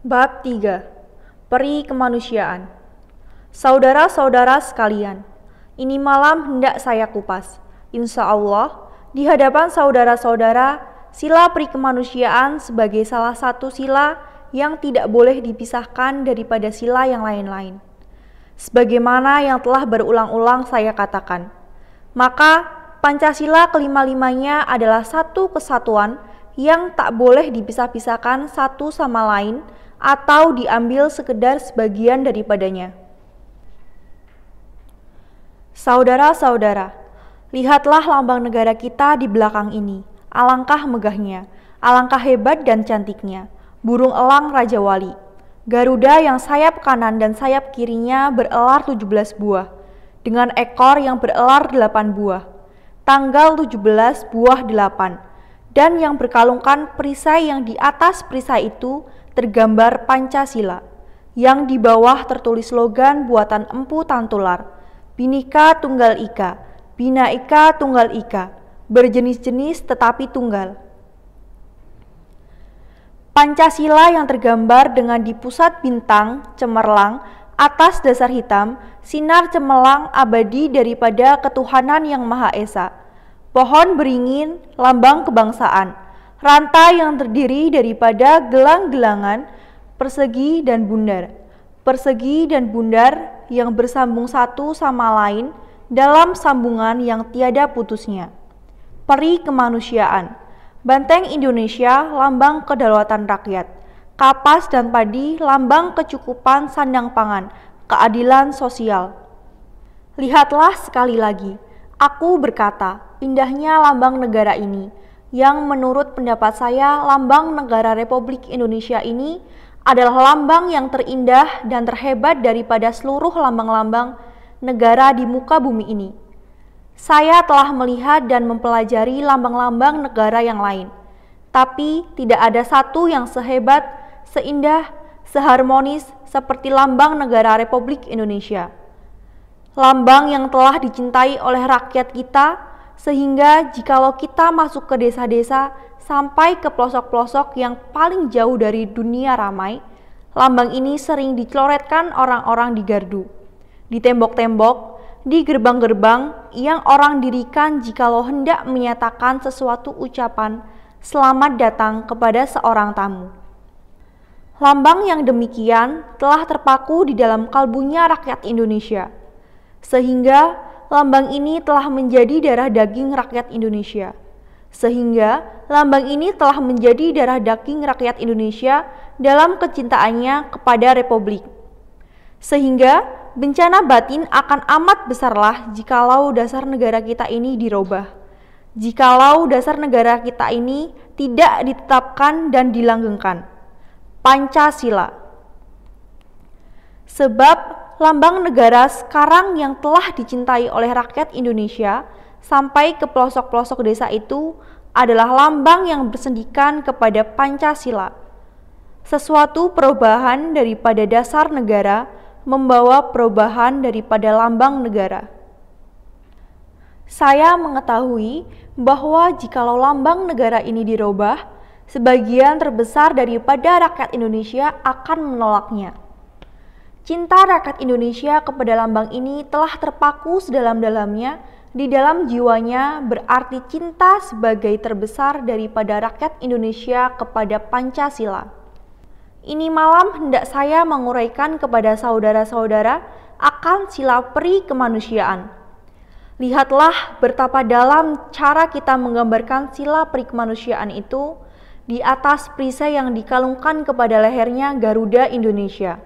Bab 3. Peri Kemanusiaan. Saudara-saudara sekalian, ini malam hendak saya kupas. Insya Allah, di hadapan saudara-saudara, sila peri kemanusiaan sebagai salah satu sila yang tidak boleh dipisahkan daripada sila yang lain-lain. Sebagaimana yang telah berulang-ulang saya katakan, maka Pancasila kelima-limanya adalah satu kesatuan yang tak boleh dipisah-pisahkan satu sama lain atau diambil sekedar sebagian daripadanya. Saudara-saudara, lihatlah lambang negara kita di belakang ini. Alangkah megahnya, alangkah hebat dan cantiknya. Burung elang Raja Wali. Garuda yang sayap kanan dan sayap kirinya berelar 17 buah, dengan ekor yang berelar 8 buah. Tanggal 17 buah 8. Dan yang berkalungkan perisai yang di atas perisai itu tergambar Pancasila, yang di bawah tertulis slogan buatan Empu Tantular, Bhinneka Tunggal Ika, Bhinneka Tunggal Ika, berjenis-jenis tetapi tunggal. Pancasila yang tergambar dengan di pusat bintang cemerlang, atas dasar hitam, sinar cemerlang abadi daripada ketuhanan yang Maha Esa. Pohon beringin, lambang kebangsaan. Rantai yang terdiri daripada gelang-gelangan, persegi dan bundar. Persegi dan bundar yang bersambung satu sama lain dalam sambungan yang tiada putusnya. Peri kemanusiaan. Banteng Indonesia, lambang kedaulatan rakyat. Kapas dan padi, lambang kecukupan sandang pangan, keadilan sosial. Lihatlah sekali lagi, aku berkata, indahnya lambang negara ini, yang menurut pendapat saya lambang negara Republik Indonesia ini adalah lambang yang terindah dan terhebat daripada seluruh lambang-lambang negara di muka bumi ini. Saya telah melihat dan mempelajari lambang-lambang negara yang lain, tapi tidak ada satu yang sehebat, seindah, seharmonis seperti lambang negara Republik Indonesia. Lambang yang telah dicintai oleh rakyat kita, sehingga jikalau kita masuk ke desa-desa sampai ke pelosok-pelosok yang paling jauh dari dunia ramai, lambang ini sering dicoretkan orang-orang di gardu, di tembok-tembok, di gerbang-gerbang yang orang dirikan jikalau hendak menyatakan sesuatu ucapan selamat datang kepada seorang tamu. Lambang yang demikian telah terpaku di dalam kalbunya rakyat Indonesia, sehingga lambang ini telah menjadi darah daging rakyat Indonesia. Sehingga lambang ini telah menjadi darah daging rakyat Indonesia dalam kecintaannya kepada Republik. Sehingga bencana batin akan amat besarlah jikalau dasar negara kita ini dirubah. Jikalau dasar negara kita ini tidak ditetapkan dan dilanggengkan. Pancasila. Sebab lambang negara sekarang yang telah dicintai oleh rakyat Indonesia sampai ke pelosok-pelosok desa itu adalah lambang yang bersendikan kepada Pancasila. Sesuatu perubahan daripada dasar negara membawa perubahan daripada lambang negara. Saya mengetahui bahwa jikalau lambang negara ini dirubah, sebagian terbesar daripada rakyat Indonesia akan menolaknya. Cinta rakyat Indonesia kepada lambang ini telah terpaku sedalam-dalamnya di dalam jiwanya, berarti cinta sebagai terbesar daripada rakyat Indonesia kepada Pancasila. Ini malam hendak saya menguraikan kepada saudara-saudara akan sila peri kemanusiaan. Lihatlah betapa dalam cara kita menggambarkan sila peri kemanusiaan itu di atas perisai yang dikalungkan kepada lehernya Garuda Indonesia.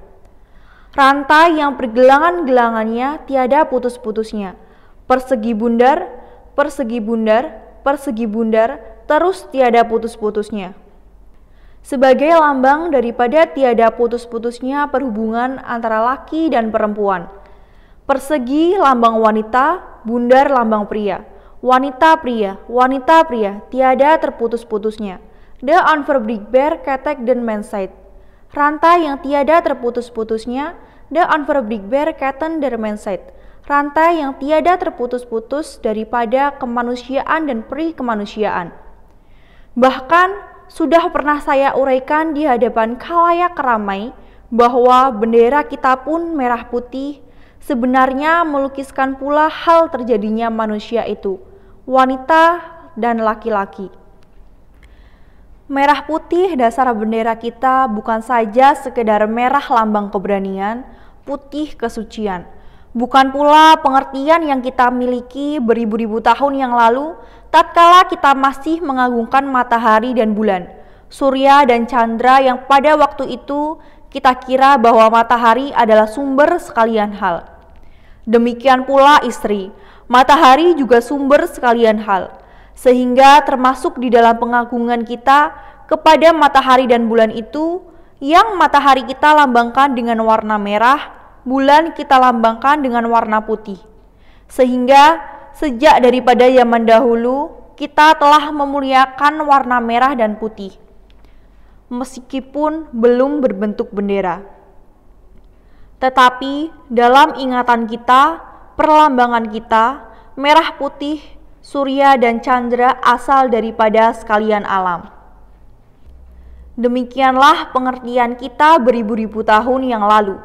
Rantai yang pergelangan-gelangannya tiada putus-putusnya. Persegi bundar, persegi bundar, persegi bundar, terus tiada putus-putusnya. Sebagai lambang daripada tiada putus-putusnya perhubungan antara laki dan perempuan. Persegi lambang wanita, bundar lambang pria. Wanita pria, wanita pria, tiada terputus-putusnya. De onverbreekbaar ketek den mensheid. Rantai yang tiada terputus-putusnya, de onverbreekbaar keten der mensheid. Rantai yang tiada terputus-putus daripada kemanusiaan dan peri kemanusiaan. Bahkan sudah pernah saya uraikan di hadapan khalayak ramai bahwa bendera kita pun merah putih sebenarnya melukiskan pula hal terjadinya manusia itu, wanita dan laki-laki. Merah putih dasar bendera kita bukan saja sekedar merah lambang keberanian, putih kesucian. Bukan pula pengertian yang kita miliki beribu-ribu tahun yang lalu tatkala kita masih mengagungkan matahari dan bulan, surya dan candra yang pada waktu itu kita kira bahwa matahari adalah sumber sekalian hal. Demikian pula istri, matahari juga sumber sekalian hal, sehingga termasuk di dalam pengagungan kita kepada matahari dan bulan itu, yang matahari kita lambangkan dengan warna merah, bulan kita lambangkan dengan warna putih. Sehingga sejak daripada zaman dahulu kita telah memuliakan warna merah dan putih, meskipun belum berbentuk bendera. Tetapi dalam ingatan kita, perlambangan kita, merah putih, surya dan candra asal daripada sekalian alam. Demikianlah pengertian kita beribu-ribu tahun yang lalu.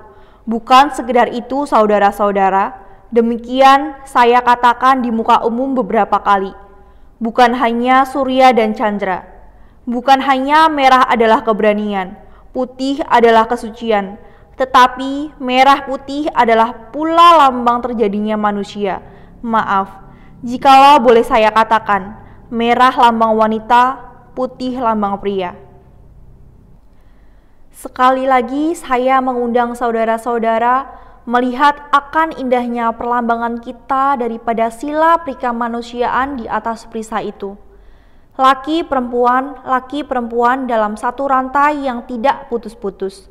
Bukan sekedar itu saudara-saudara, demikian saya katakan di muka umum beberapa kali. Bukan hanya surya dan candra, bukan hanya merah adalah keberanian, putih adalah kesucian, tetapi merah putih adalah pula lambang terjadinya manusia. Maaf, jikalau boleh saya katakan, merah lambang wanita, putih lambang pria. Sekali lagi saya mengundang saudara-saudara melihat akan indahnya perlambangan kita daripada sila perikamanusiaan di atas perisai itu. Laki perempuan dalam satu rantai yang tidak putus-putus.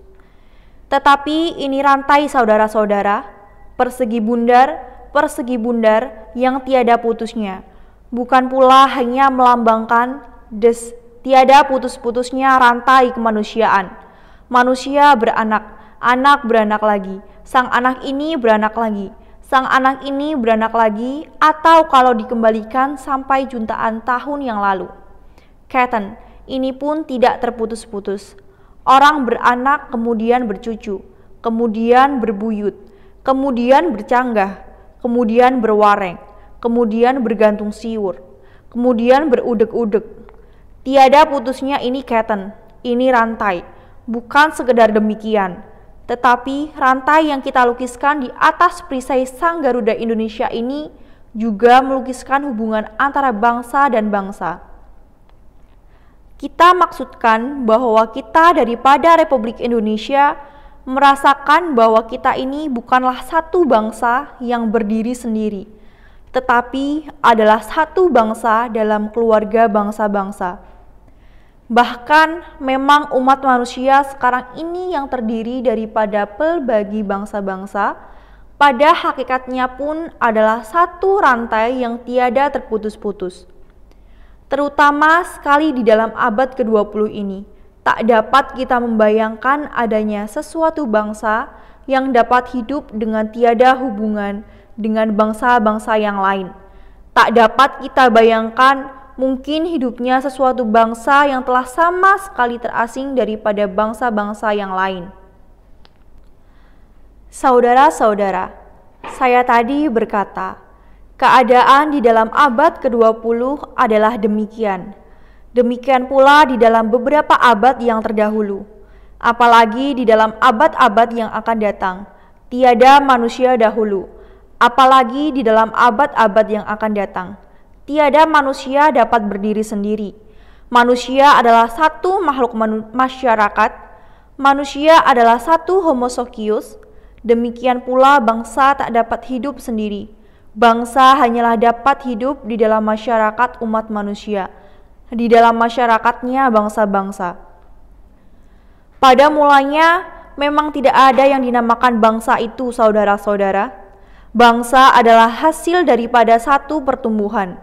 Tetapi ini rantai saudara-saudara, persegi bundar yang tiada putusnya. Bukan pula hanya melambangkan tiada putus-putusnya rantai kemanusiaan. Manusia beranak, anak beranak lagi, sang anak ini beranak lagi, sang anak ini beranak lagi, atau kalau dikembalikan sampai jutaan tahun yang lalu. Keten, ini pun tidak terputus-putus. Orang beranak kemudian bercucu, kemudian berbuyut, kemudian bercanggah, kemudian berwareng, kemudian bergantung siur, kemudian berudek-udek. Tiada putusnya ini keten, ini rantai. Bukan sekedar demikian, tetapi rantai yang kita lukiskan di atas perisai Sang Garuda Indonesia ini juga melukiskan hubungan antara bangsa dan bangsa. Kita maksudkan bahwa kita daripada Republik Indonesia merasakan bahwa kita ini bukanlah satu bangsa yang berdiri sendiri, tetapi adalah satu bangsa dalam keluarga bangsa-bangsa. Bahkan memang umat manusia sekarang ini yang terdiri daripada pelbagi bangsa-bangsa, pada hakikatnya pun adalah satu rantai yang tiada terputus-putus. Terutama sekali di dalam abad ke-20 ini, tak dapat kita membayangkan adanya sesuatu bangsa yang dapat hidup dengan tiada hubungan dengan bangsa-bangsa yang lain. Tak dapat kita bayangkan mungkin hidupnya sesuatu bangsa yang telah sama sekali terasing daripada bangsa-bangsa yang lain. Saudara-saudara, saya tadi berkata, keadaan di dalam abad ke-20 adalah demikian. Demikian pula di dalam beberapa abad yang terdahulu. Apalagi di dalam abad-abad yang akan datang, tiada manusia dahulu. Apalagi di dalam abad-abad yang akan datang, tiada manusia dapat berdiri sendiri. Manusia adalah satu makhluk masyarakat. Manusia adalah satu homo socius. Demikian pula bangsa tak dapat hidup sendiri. Bangsa hanyalah dapat hidup di dalam masyarakat umat manusia, di dalam masyarakatnya bangsa-bangsa. Pada mulanya memang tidak ada yang dinamakan bangsa itu, saudara-saudara. Bangsa adalah hasil daripada satu pertumbuhan.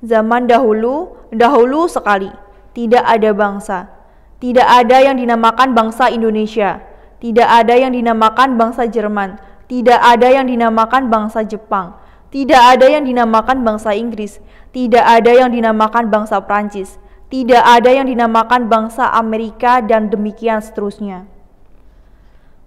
Zaman dahulu sekali, tidak ada bangsa. Tidak ada yang dinamakan bangsa Indonesia. Tidak ada yang dinamakan bangsa Jerman. Tidak ada yang dinamakan bangsa Jepang. Tidak ada yang dinamakan bangsa Inggris. Tidak ada yang dinamakan bangsa Prancis. Tidak ada yang dinamakan bangsa Amerika dan demikian seterusnya.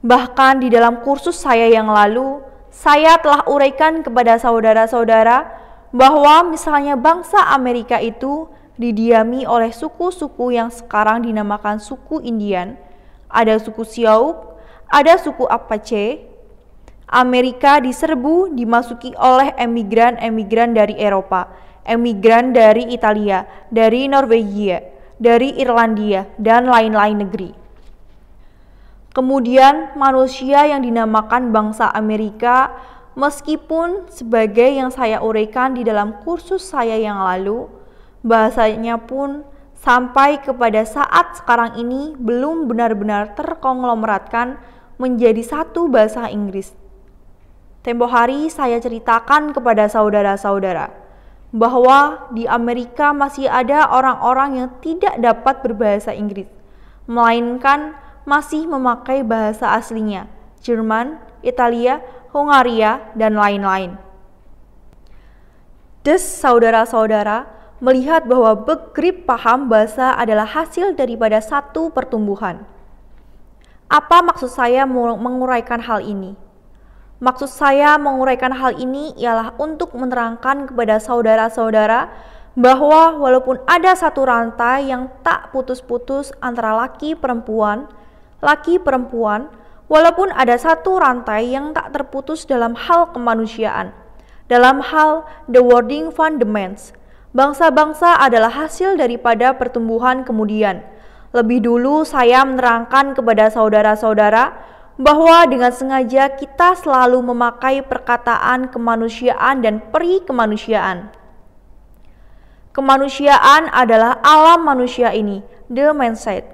Bahkan di dalam kursus saya yang lalu, saya telah uraikan kepada saudara-saudara bahwa misalnya bangsa Amerika itu didiami oleh suku-suku yang sekarang dinamakan suku Indian, ada suku Sioux, ada suku Apache. Amerika diserbu dimasuki oleh emigran-emigran dari Eropa, emigran dari Italia, dari Norwegia, dari Irlandia, dan lain-lain negeri. Kemudian manusia yang dinamakan bangsa Amerika, meskipun sebagai yang saya uraikan di dalam kursus saya yang lalu, bahasanya pun sampai kepada saat sekarang ini belum benar-benar terkonglomeratkan menjadi satu bahasa Inggris. Tempo hari saya ceritakan kepada saudara-saudara bahwa di Amerika masih ada orang-orang yang tidak dapat berbahasa Inggris, melainkan masih memakai bahasa aslinya, Jerman, Italia, Hongaria, dan lain-lain. Saudara-saudara melihat bahwa begrip paham bahasa adalah hasil daripada satu pertumbuhan. Apa maksud saya menguraikan hal ini? Maksud saya menguraikan hal ini ialah untuk menerangkan kepada saudara-saudara bahwa walaupun ada satu rantai yang tak putus-putus antara laki-perempuan, walaupun ada satu rantai yang tak terputus dalam hal kemanusiaan, dalam hal the working fundamentals, bangsa-bangsa adalah hasil daripada pertumbuhan kemudian. Lebih dulu saya menerangkan kepada saudara-saudara bahwa dengan sengaja kita selalu memakai perkataan kemanusiaan dan peri-kemanusiaan. Kemanusiaan adalah alam manusia ini, the mindset.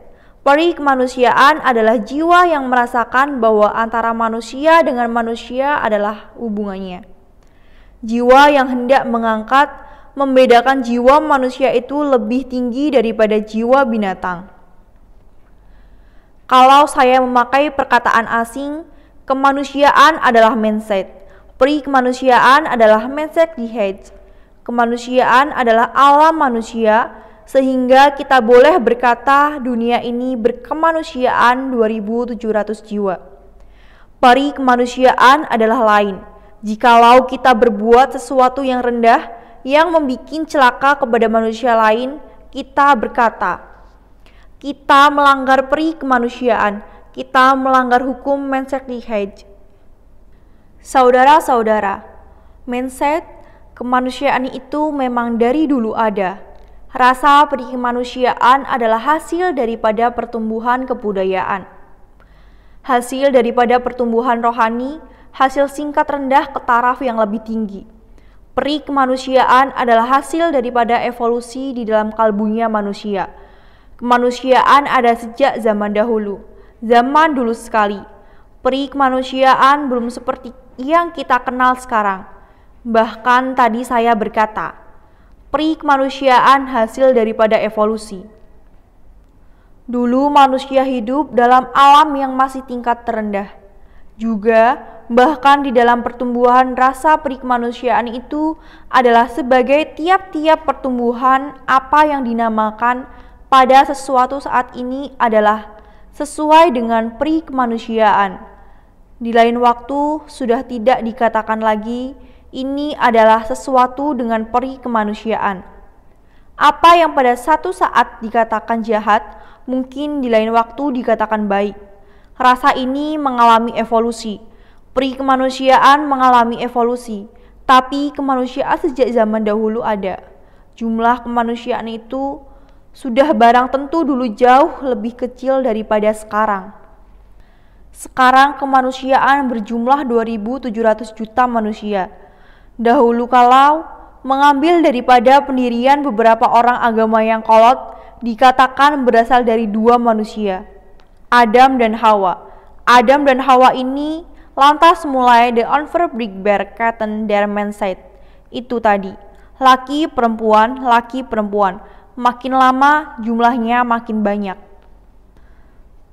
Peri-kemanusiaan adalah jiwa yang merasakan bahwa antara manusia dengan manusia adalah hubungannya. Jiwa yang hendak mengangkat, membedakan jiwa manusia itu lebih tinggi daripada jiwa binatang. Kalau saya memakai perkataan asing, kemanusiaan adalah mindset, peri-kemanusiaan adalah mindset di head. Kemanusiaan adalah alam manusia, sehingga kita boleh berkata dunia ini berkemanusiaan 2700 jiwa. Peri-kemanusiaan adalah lain. Jikalau kita berbuat sesuatu yang rendah, yang membuat celaka kepada manusia lain, kita berkata, kita melanggar peri kemanusiaan, kita melanggar hukum mindset di head. Saudara-saudara, mindset kemanusiaan itu memang dari dulu ada. Rasa peri kemanusiaan adalah hasil daripada pertumbuhan kebudayaan, hasil daripada pertumbuhan rohani, hasil singkat rendah ke taraf yang lebih tinggi. Peri kemanusiaan adalah hasil daripada evolusi di dalam kalbunya manusia. Kemanusiaan ada sejak zaman dahulu, zaman dulu sekali. Peri kemanusiaan belum seperti yang kita kenal sekarang. Bahkan tadi saya berkata, peri kemanusiaan hasil daripada evolusi. Dulu manusia hidup dalam alam yang masih tingkat terendah. Juga bahkan di dalam pertumbuhan rasa peri kemanusiaan itu adalah sebagai tiap-tiap pertumbuhan apa yang dinamakan pada sesuatu saat ini adalah sesuai dengan peri kemanusiaan. Di lain waktu sudah tidak dikatakan lagi ini adalah sesuatu dengan peri kemanusiaan. Apa yang pada satu saat dikatakan jahat, mungkin di lain waktu dikatakan baik. Rasa ini mengalami evolusi. Peri kemanusiaan mengalami evolusi, tapi kemanusiaan sejak zaman dahulu ada. Jumlah kemanusiaan itu sudah barang tentu dulu jauh lebih kecil daripada sekarang. Sekarang kemanusiaan berjumlah 2.700 juta manusia. Dahulu kalau mengambil daripada pendirian beberapa orang agama yang kolot dikatakan berasal dari dua manusia, Adam dan Hawa. Adam dan Hawa ini lantas mulai the unverbrigbarkaten der Mensheit. Itu tadi, laki perempuan, makin lama jumlahnya makin banyak.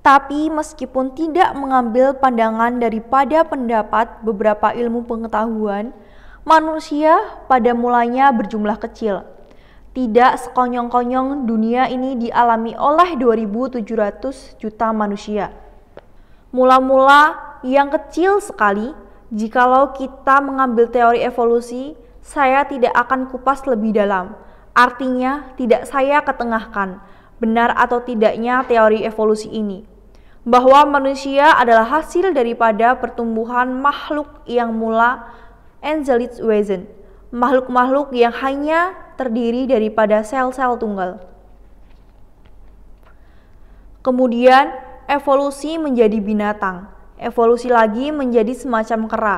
Tapi meskipun tidak mengambil pandangan daripada pendapat beberapa ilmu pengetahuan, manusia pada mulanya berjumlah kecil. Tidak sekonyong-konyong dunia ini dialami oleh 2.700 juta manusia. Mula-mula yang kecil sekali, jikalau kita mengambil teori evolusi, saya tidak akan kupas lebih dalam. Artinya tidak saya ketengahkan, benar atau tidaknya teori evolusi ini. Bahwa manusia adalah hasil daripada pertumbuhan makhluk yang mula Angelid Wesen, makhluk-makhluk yang hanya terdiri daripada sel-sel tunggal. Kemudian evolusi menjadi binatang, evolusi lagi menjadi semacam kera,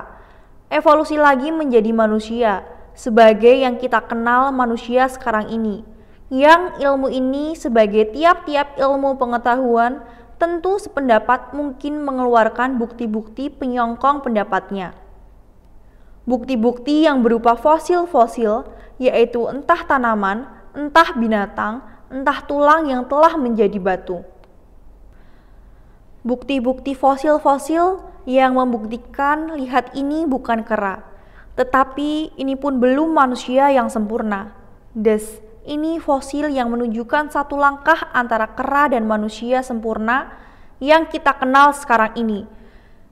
evolusi lagi menjadi manusia, sebagai yang kita kenal manusia sekarang ini. Yang ilmu ini sebagai tiap-tiap ilmu pengetahuan tentu sependapat mungkin mengeluarkan bukti-bukti penyongkong pendapatnya. Bukti-bukti yang berupa fosil-fosil, yaitu entah tanaman, entah binatang, entah tulang yang telah menjadi batu. Bukti-bukti fosil-fosil yang membuktikan lihat ini bukan kera, tetapi ini pun belum manusia yang sempurna. Ini fosil yang menunjukkan satu langkah antara kera dan manusia sempurna yang kita kenal sekarang ini.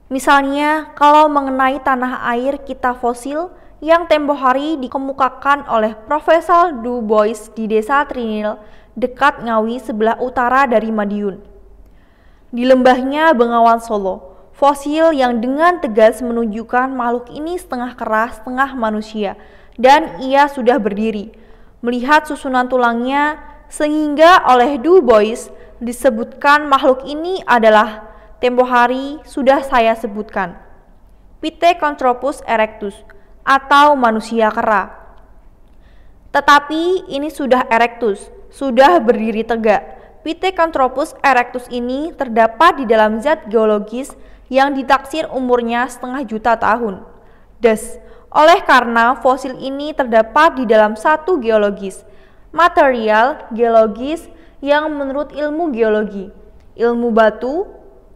Misalnya, kalau mengenai tanah air kita fosil yang tempo hari dikemukakan oleh Profesor Du Bois di desa Trinil, dekat Ngawi sebelah utara dari Madiun. Di lembahnya Bengawan Solo, fosil yang dengan tegas menunjukkan makhluk ini setengah kera, setengah manusia, dan ia sudah berdiri. Melihat susunan tulangnya, sehingga oleh Du Bois disebutkan makhluk ini adalah tempo hari sudah saya sebutkan, Pithecanthropus erectus atau manusia kera. Tetapi ini sudah erectus, sudah berdiri tegak. Pithecanthropus erectus ini terdapat di dalam zat geologis yang ditaksir umurnya setengah juta tahun. Oleh karena fosil ini terdapat di dalam satu geologis, material geologis yang menurut ilmu geologi, ilmu batu,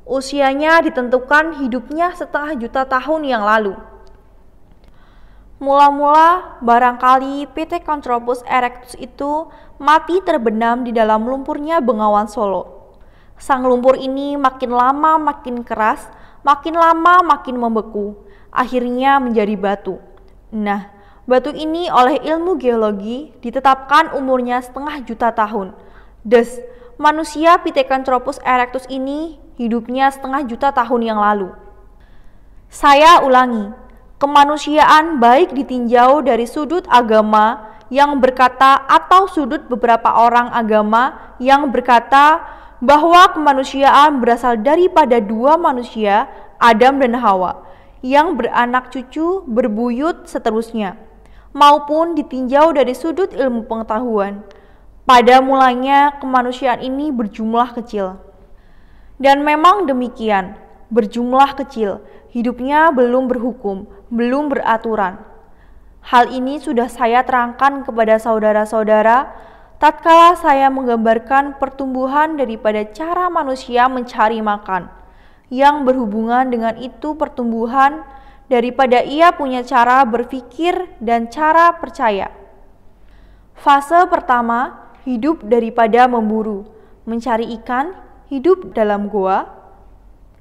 usianya ditentukan hidupnya setengah juta tahun yang lalu. Mula-mula barangkali Pithecanthropus erectus itu mati terbenam di dalam lumpurnya Bengawan Solo. Sang lumpur ini makin lama makin keras, makin lama makin membeku, akhirnya menjadi batu. Nah, batu ini oleh ilmu geologi ditetapkan umurnya setengah juta tahun. Manusia Pithecanthropus erectus ini hidupnya setengah juta tahun yang lalu. Saya ulangi, kemanusiaan baik ditinjau dari sudut agama yang berkata atau sudut beberapa orang agama yang berkata bahwa kemanusiaan berasal daripada dua manusia, Adam dan Hawa, yang beranak cucu, berbuyut, seterusnya, maupun ditinjau dari sudut ilmu pengetahuan. Pada mulanya kemanusiaan ini berjumlah kecil. Dan memang demikian, berjumlah kecil, hidupnya belum berhukum, belum beraturan. Hal ini sudah saya terangkan kepada saudara-saudara tatkala saya menggambarkan pertumbuhan daripada cara manusia mencari makan, yang berhubungan dengan itu pertumbuhan daripada ia punya cara berpikir dan cara percaya. Fase pertama, hidup daripada memburu, mencari ikan, hidup dalam goa.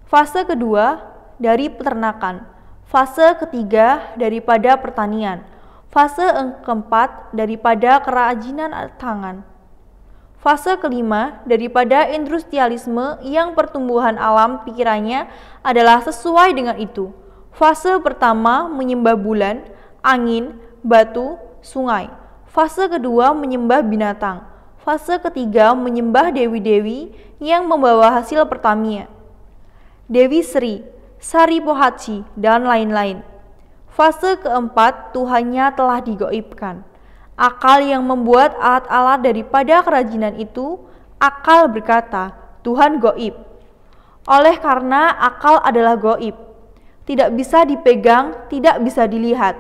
Fase kedua, dari peternakan. Fase ketiga, daripada pertanian. Fase keempat, daripada kerajinan tangan. Fase kelima, daripada industrialisme yang pertumbuhan alam pikirannya adalah sesuai dengan itu. Fase pertama menyembah bulan, angin, batu, sungai. Fase kedua menyembah binatang. Fase ketiga menyembah dewi-dewi yang membawa hasil pertamian, Dewi Sri, Sari Pohatsi, dan lain-lain. Fase keempat Tuhannya telah digoibkan. Akal yang membuat alat-alat daripada kerajinan itu, akal berkata, Tuhan goib. Oleh karena akal adalah goib, tidak bisa dipegang, tidak bisa dilihat.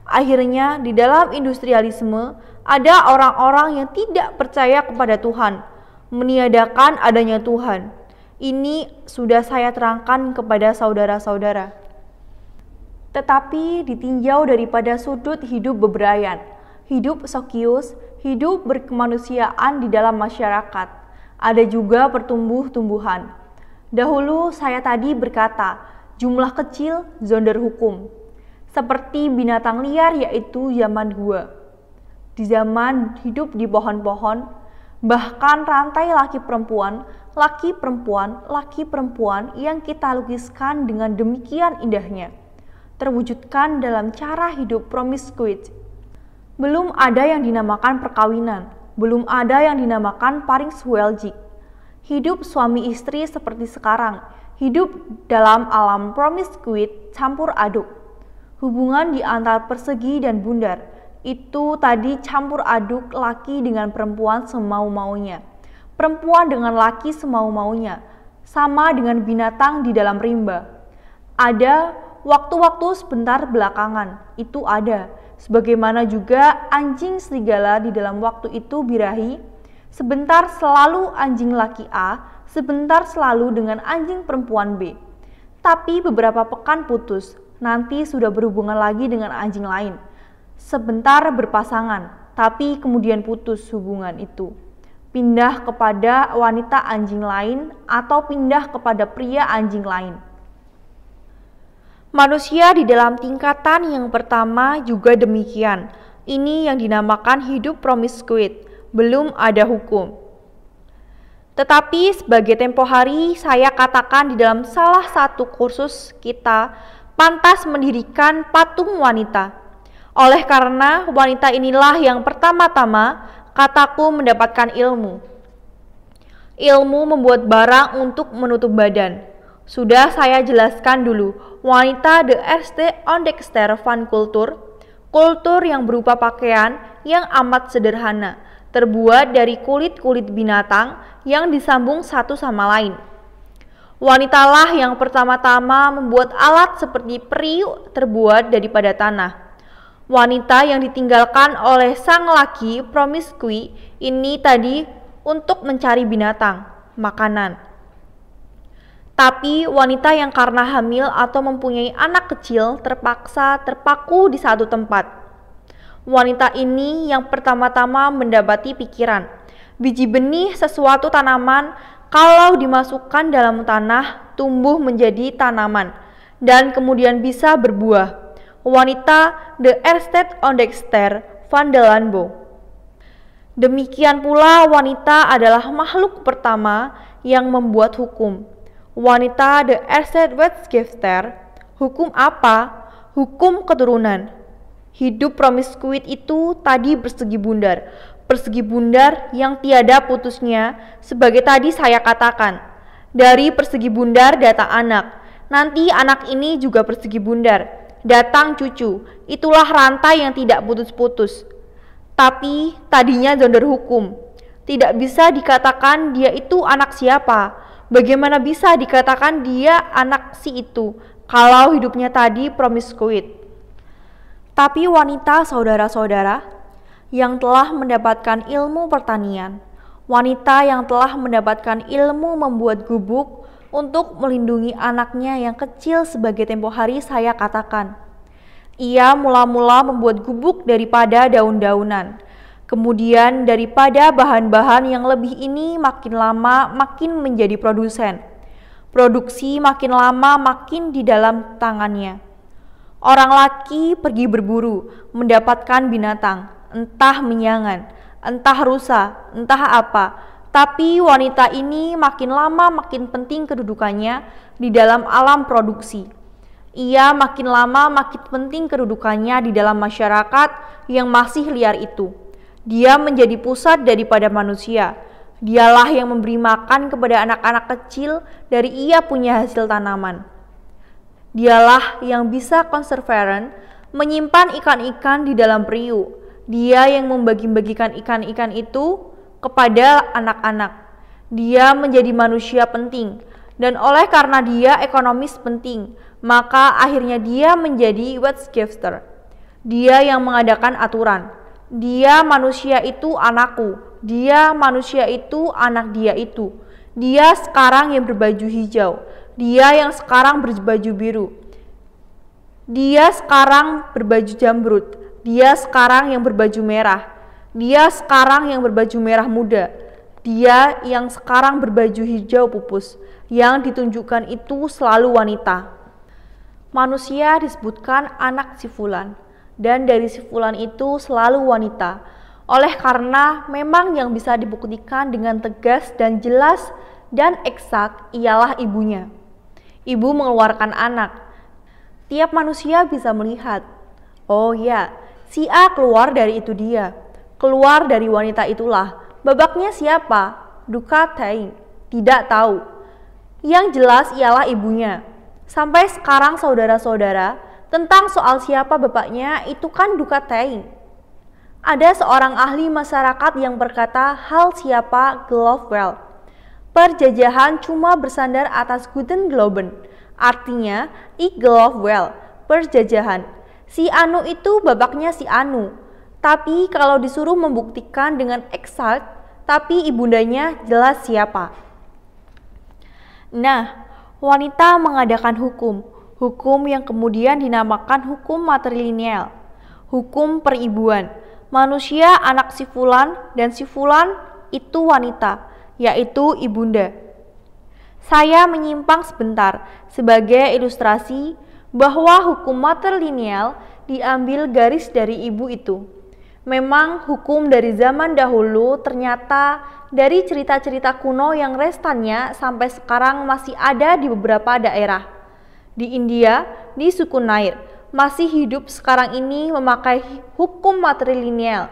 Akhirnya di dalam industrialisme ada orang-orang yang tidak percaya kepada Tuhan, meniadakan adanya Tuhan. Ini sudah saya terangkan kepada saudara-saudara. Tetapi ditinjau daripada sudut hidup beberayan, hidup Sokius, hidup berkemanusiaan di dalam masyarakat. Ada juga pertumbuh-tumbuhan. Dahulu saya tadi berkata, jumlah kecil zonder hukum. Seperti binatang liar yaitu zaman gua. Di zaman hidup di pohon-pohon, bahkan rantai laki-perempuan yang kita lukiskan dengan demikian indahnya, terwujudkan dalam cara hidup promiskuit. Belum ada yang dinamakan perkawinan, belum ada yang dinamakan paringshuelgi. Hidup suami istri seperti sekarang, hidup dalam alam promiskuit campur aduk. Hubungan di antara persegi dan bundar, itu tadi campur aduk laki dengan perempuan semau-maunya. Perempuan dengan laki semau-maunya, sama dengan binatang di dalam rimba. Ada waktu-waktu sebentar belakangan, itu ada. Sebagaimana juga anjing serigala di dalam waktu itu birahi, sebentar selalu anjing laki A, sebentar selalu dengan anjing perempuan B. Tapi beberapa pekan putus, nanti sudah berhubungan lagi dengan anjing lain. Sebentar berpasangan, tapi kemudian putus hubungan itu. Pindah kepada wanita anjing lain atau pindah kepada pria anjing lain. Manusia di dalam tingkatan yang pertama juga demikian. Ini yang dinamakan hidup promiskuit. Belum ada hukum. Tetapi sebagai tempo hari saya katakan di dalam salah satu kursus kita pantas mendirikan patung wanita. Oleh karena wanita inilah yang pertama-tama kataku mendapatkan ilmu. Ilmu membuat barang untuk menutup badan. Sudah saya jelaskan dulu, wanita de eerste ontdekster van kultur, kultur yang berupa pakaian yang amat sederhana, terbuat dari kulit-kulit binatang yang disambung satu sama lain. Wanitalah yang pertama-tama membuat alat seperti periuk terbuat daripada tanah. Wanita yang ditinggalkan oleh sang laki promiskui ini tadi untuk mencari binatang, makanan. Tapi wanita yang karena hamil atau mempunyai anak kecil terpaksa terpaku di satu tempat. Wanita ini yang pertama-tama mendapati pikiran. Biji benih sesuatu tanaman kalau dimasukkan dalam tanah tumbuh menjadi tanaman dan kemudian bisa berbuah. Wanita de eerste ontdekster van de landbouw. Demikian pula wanita adalah makhluk pertama yang membuat hukum. Wanita de eerste wetgever. Hukum apa? Hukum keturunan. Hidup promiskuit itu tadi persegi bundar yang tiada putusnya, sebagai tadi saya katakan. Dari persegi bundar datang anak, nanti anak ini juga persegi bundar, datang cucu, itulah rantai yang tidak putus-putus. Tapi tadinya zonder hukum, tidak bisa dikatakan dia itu anak siapa, bagaimana bisa dikatakan dia anak si itu, kalau hidupnya tadi promiskuit. Tapi wanita saudara-saudara yang telah mendapatkan ilmu pertanian, wanita yang telah mendapatkan ilmu membuat gubuk untuk melindungi anaknya yang kecil sebagai tempo hari saya katakan. Ia mula-mula membuat gubuk daripada daun-daunan. Kemudian daripada bahan-bahan yang lebih ini makin lama makin menjadi produsen. Produksi makin lama makin di dalam tangannya. Orang laki pergi berburu, mendapatkan binatang, entah menyangan, entah rusa, entah apa. Tapi wanita ini makin lama makin penting kedudukannya di dalam alam produksi. Ia makin lama makin penting kedudukannya di dalam masyarakat yang masih liar itu. Dia menjadi pusat daripada manusia. Dialah yang memberi makan kepada anak-anak kecil dari ia punya hasil tanaman. Dialah yang bisa konserveren, menyimpan ikan-ikan di dalam periuk. Dia yang membagi-bagikan ikan-ikan itu kepada anak-anak. Dia menjadi manusia penting, dan oleh karena dia ekonomis penting, maka akhirnya dia menjadi wetgever. Dia yang mengadakan aturan. Dia manusia itu anakku, dia manusia itu anak dia itu. Dia sekarang yang berbaju hijau, dia yang sekarang berbaju biru. Dia sekarang berbaju jamrut, dia sekarang yang berbaju merah. Dia sekarang yang berbaju merah muda. Dia yang sekarang berbaju hijau pupus. Yang ditunjukkan itu selalu wanita. Manusia disebutkan anak si fulan, dan dari si fulan itu selalu wanita. Oleh karena memang yang bisa dibuktikan dengan tegas dan jelas dan eksak ialah ibunya. Ibu mengeluarkan anak. Tiap manusia bisa melihat, oh ya, si A keluar dari itu dia. Keluar dari wanita itulah. Babaknya siapa? Dukatain. Tidak tahu. Yang jelas ialah ibunya. Sampai sekarang saudara-saudara, tentang soal siapa bapaknya itu kan dukatain. Ada seorang ahli masyarakat yang berkata hal siapa Geloffel. Perjajahan cuma bersandar atas Guten Glauben. Artinya, ich Geloffel, perjajahan. Si Anu itu babaknya si Anu. Tapi kalau disuruh membuktikan dengan eksak, tapi ibundanya jelas siapa. Nah, wanita mengadakan hukum yang kemudian dinamakan hukum matrilineal, hukum peribuan. Manusia anak si fulan dan si fulan itu wanita, yaitu ibunda. Saya menyimpang sebentar sebagai ilustrasi bahwa hukum matrilineal diambil garis dari ibu itu. Memang hukum dari zaman dahulu ternyata dari cerita-cerita kuno yang restannya sampai sekarang masih ada di beberapa daerah. Di India, di suku Nair, masih hidup sekarang ini memakai hukum matrilineal.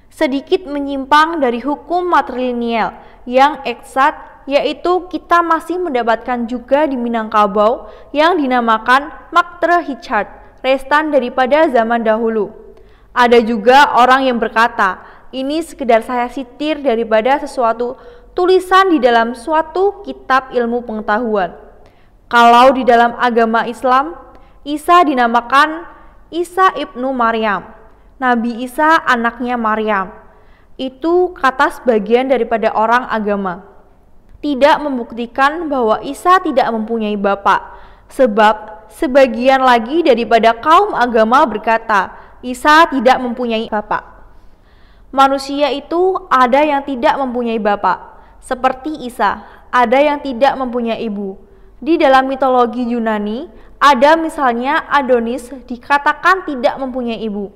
Sedikit menyimpang dari hukum matrilineal yang eksak, yaitu kita masih mendapatkan juga di Minangkabau yang dinamakan Maktre Hichard, restan daripada zaman dahulu. Ada juga orang yang berkata, ini sekedar saya sitir daripada sesuatu tulisan di dalam suatu kitab ilmu pengetahuan. Kalau di dalam agama Islam, Isa dinamakan Isa ibnu Maryam. Nabi Isa anaknya Maryam. Itu kata sebagian daripada orang agama. Tidak membuktikan bahwa Isa tidak mempunyai bapak. Sebab sebagian lagi daripada kaum agama berkata, Isa tidak mempunyai bapak. Manusia itu ada yang tidak mempunyai bapak. Seperti Isa, ada yang tidak mempunyai ibu. Di dalam mitologi Yunani, ada misalnya Adonis dikatakan tidak mempunyai ibu.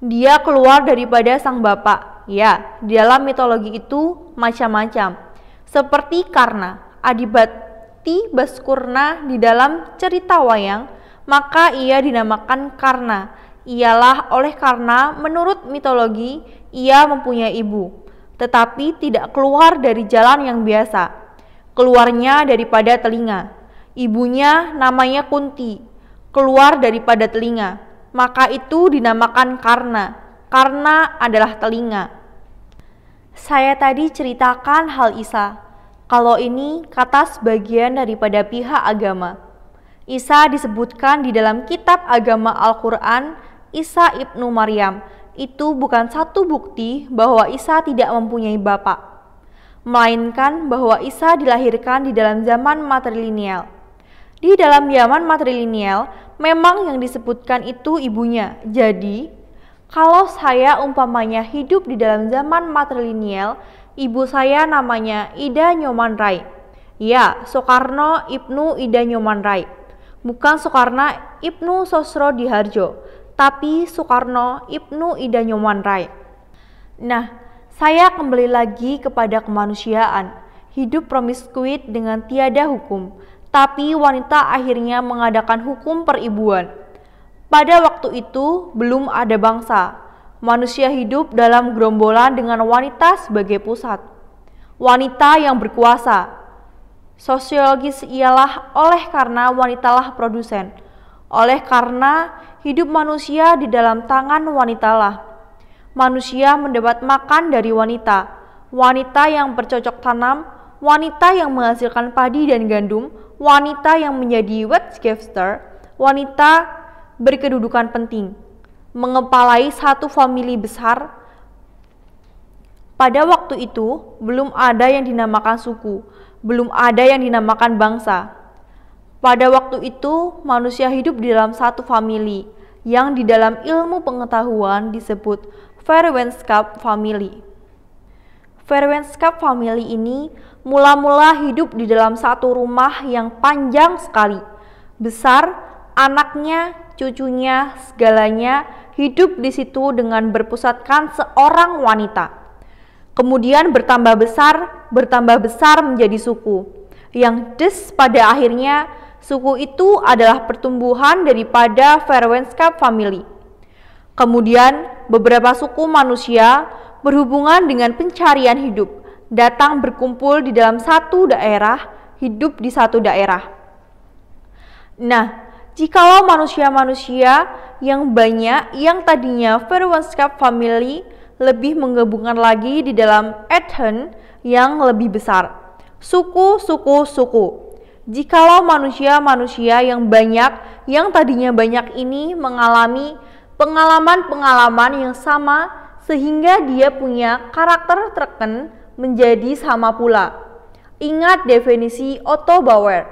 Dia keluar daripada sang bapak. Ya, di dalam mitologi itu macam-macam. Seperti Karna, Adipati Baskurna di dalam cerita wayang, maka ia dinamakan Karna. Ialah oleh karena menurut mitologi ia mempunyai ibu, tetapi tidak keluar dari jalan yang biasa. Keluarnya daripada telinga. Ibunya namanya Kunti, keluar daripada telinga. Maka itu dinamakan Karna. Karna adalah telinga. Saya tadi ceritakan hal Isa. Kalau ini kata sebagian daripada pihak agama. Isa disebutkan di dalam kitab agama Al-Quran Isa ibnu Maryam. Itu bukan satu bukti bahwa Isa tidak mempunyai bapak, melainkan bahwa Isa dilahirkan di dalam zaman matrilineal. Di dalam zaman matrilineal memang yang disebutkan itu ibunya. Jadi kalau saya umpamanya hidup di dalam zaman matrilineal, ibu saya namanya Ida Nyoman Rai. Ya, Soekarno ibnu Ida Nyoman Rai. Bukan Soekarno ibnu Sosrodihardjo, tapi Soekarno ibnu Ida Nyoman Rai. Nah, saya kembali lagi kepada kemanusiaan. Hidup promiskuit dengan tiada hukum, tapi wanita akhirnya mengadakan hukum peribuan. Pada waktu itu belum ada bangsa. Manusia hidup dalam gerombolan dengan wanita sebagai pusat. Wanita yang berkuasa. Sosiologis ialah oleh karena wanitalah produsen. Oleh karena hidup manusia di dalam tangan wanitalah. Manusia mendapat makan dari wanita. Wanita yang bercocok tanam, wanita yang menghasilkan padi dan gandum, wanita yang menjadi Wirtschafter, wanita berkedudukan penting, mengepalai satu famili besar. Pada waktu itu belum ada yang dinamakan suku, belum ada yang dinamakan bangsa. Pada waktu itu manusia hidup di dalam satu famili yang di dalam ilmu pengetahuan disebut Verwenschaft family. Verwenschaft family ini mula-mula hidup di dalam satu rumah yang panjang sekali, besar, anaknya, cucunya, segalanya hidup di situ dengan berpusatkan seorang wanita. Kemudian bertambah besar menjadi suku, yang pada akhirnya suku itu adalah pertumbuhan daripada Verwenschaft family. Kemudian beberapa suku manusia berhubungan dengan pencarian hidup, datang berkumpul di dalam satu daerah, hidup di satu daerah. Nah, jikalau manusia-manusia yang banyak yang tadinya Verwenschaft family lebih menggabungkan lagi di dalam Ethen yang lebih besar, suku. Jikalau manusia-manusia yang banyak yang tadinya banyak ini mengalami pengalaman-pengalaman yang sama sehingga dia punya karakter terken menjadi sama pula. Ingat definisi Otto Bauer.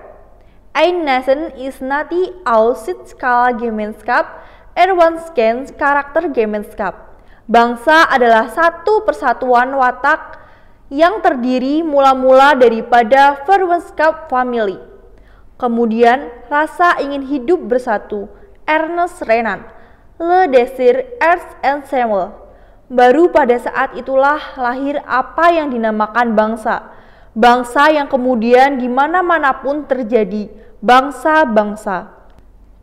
Ein Nation ist not die Aussichtsgemeinschaft, Erwanskens Charaktergemeinschaft. Bangsa adalah satu persatuan watak yang terdiri mula-mula daripada Verwenschaft family. Kemudian rasa ingin hidup bersatu, Ernest Renan, Le Désir ensemble. Baru pada saat itulah lahir apa yang dinamakan bangsa. Bangsa yang kemudian di mana-manapun terjadi, bangsa-bangsa.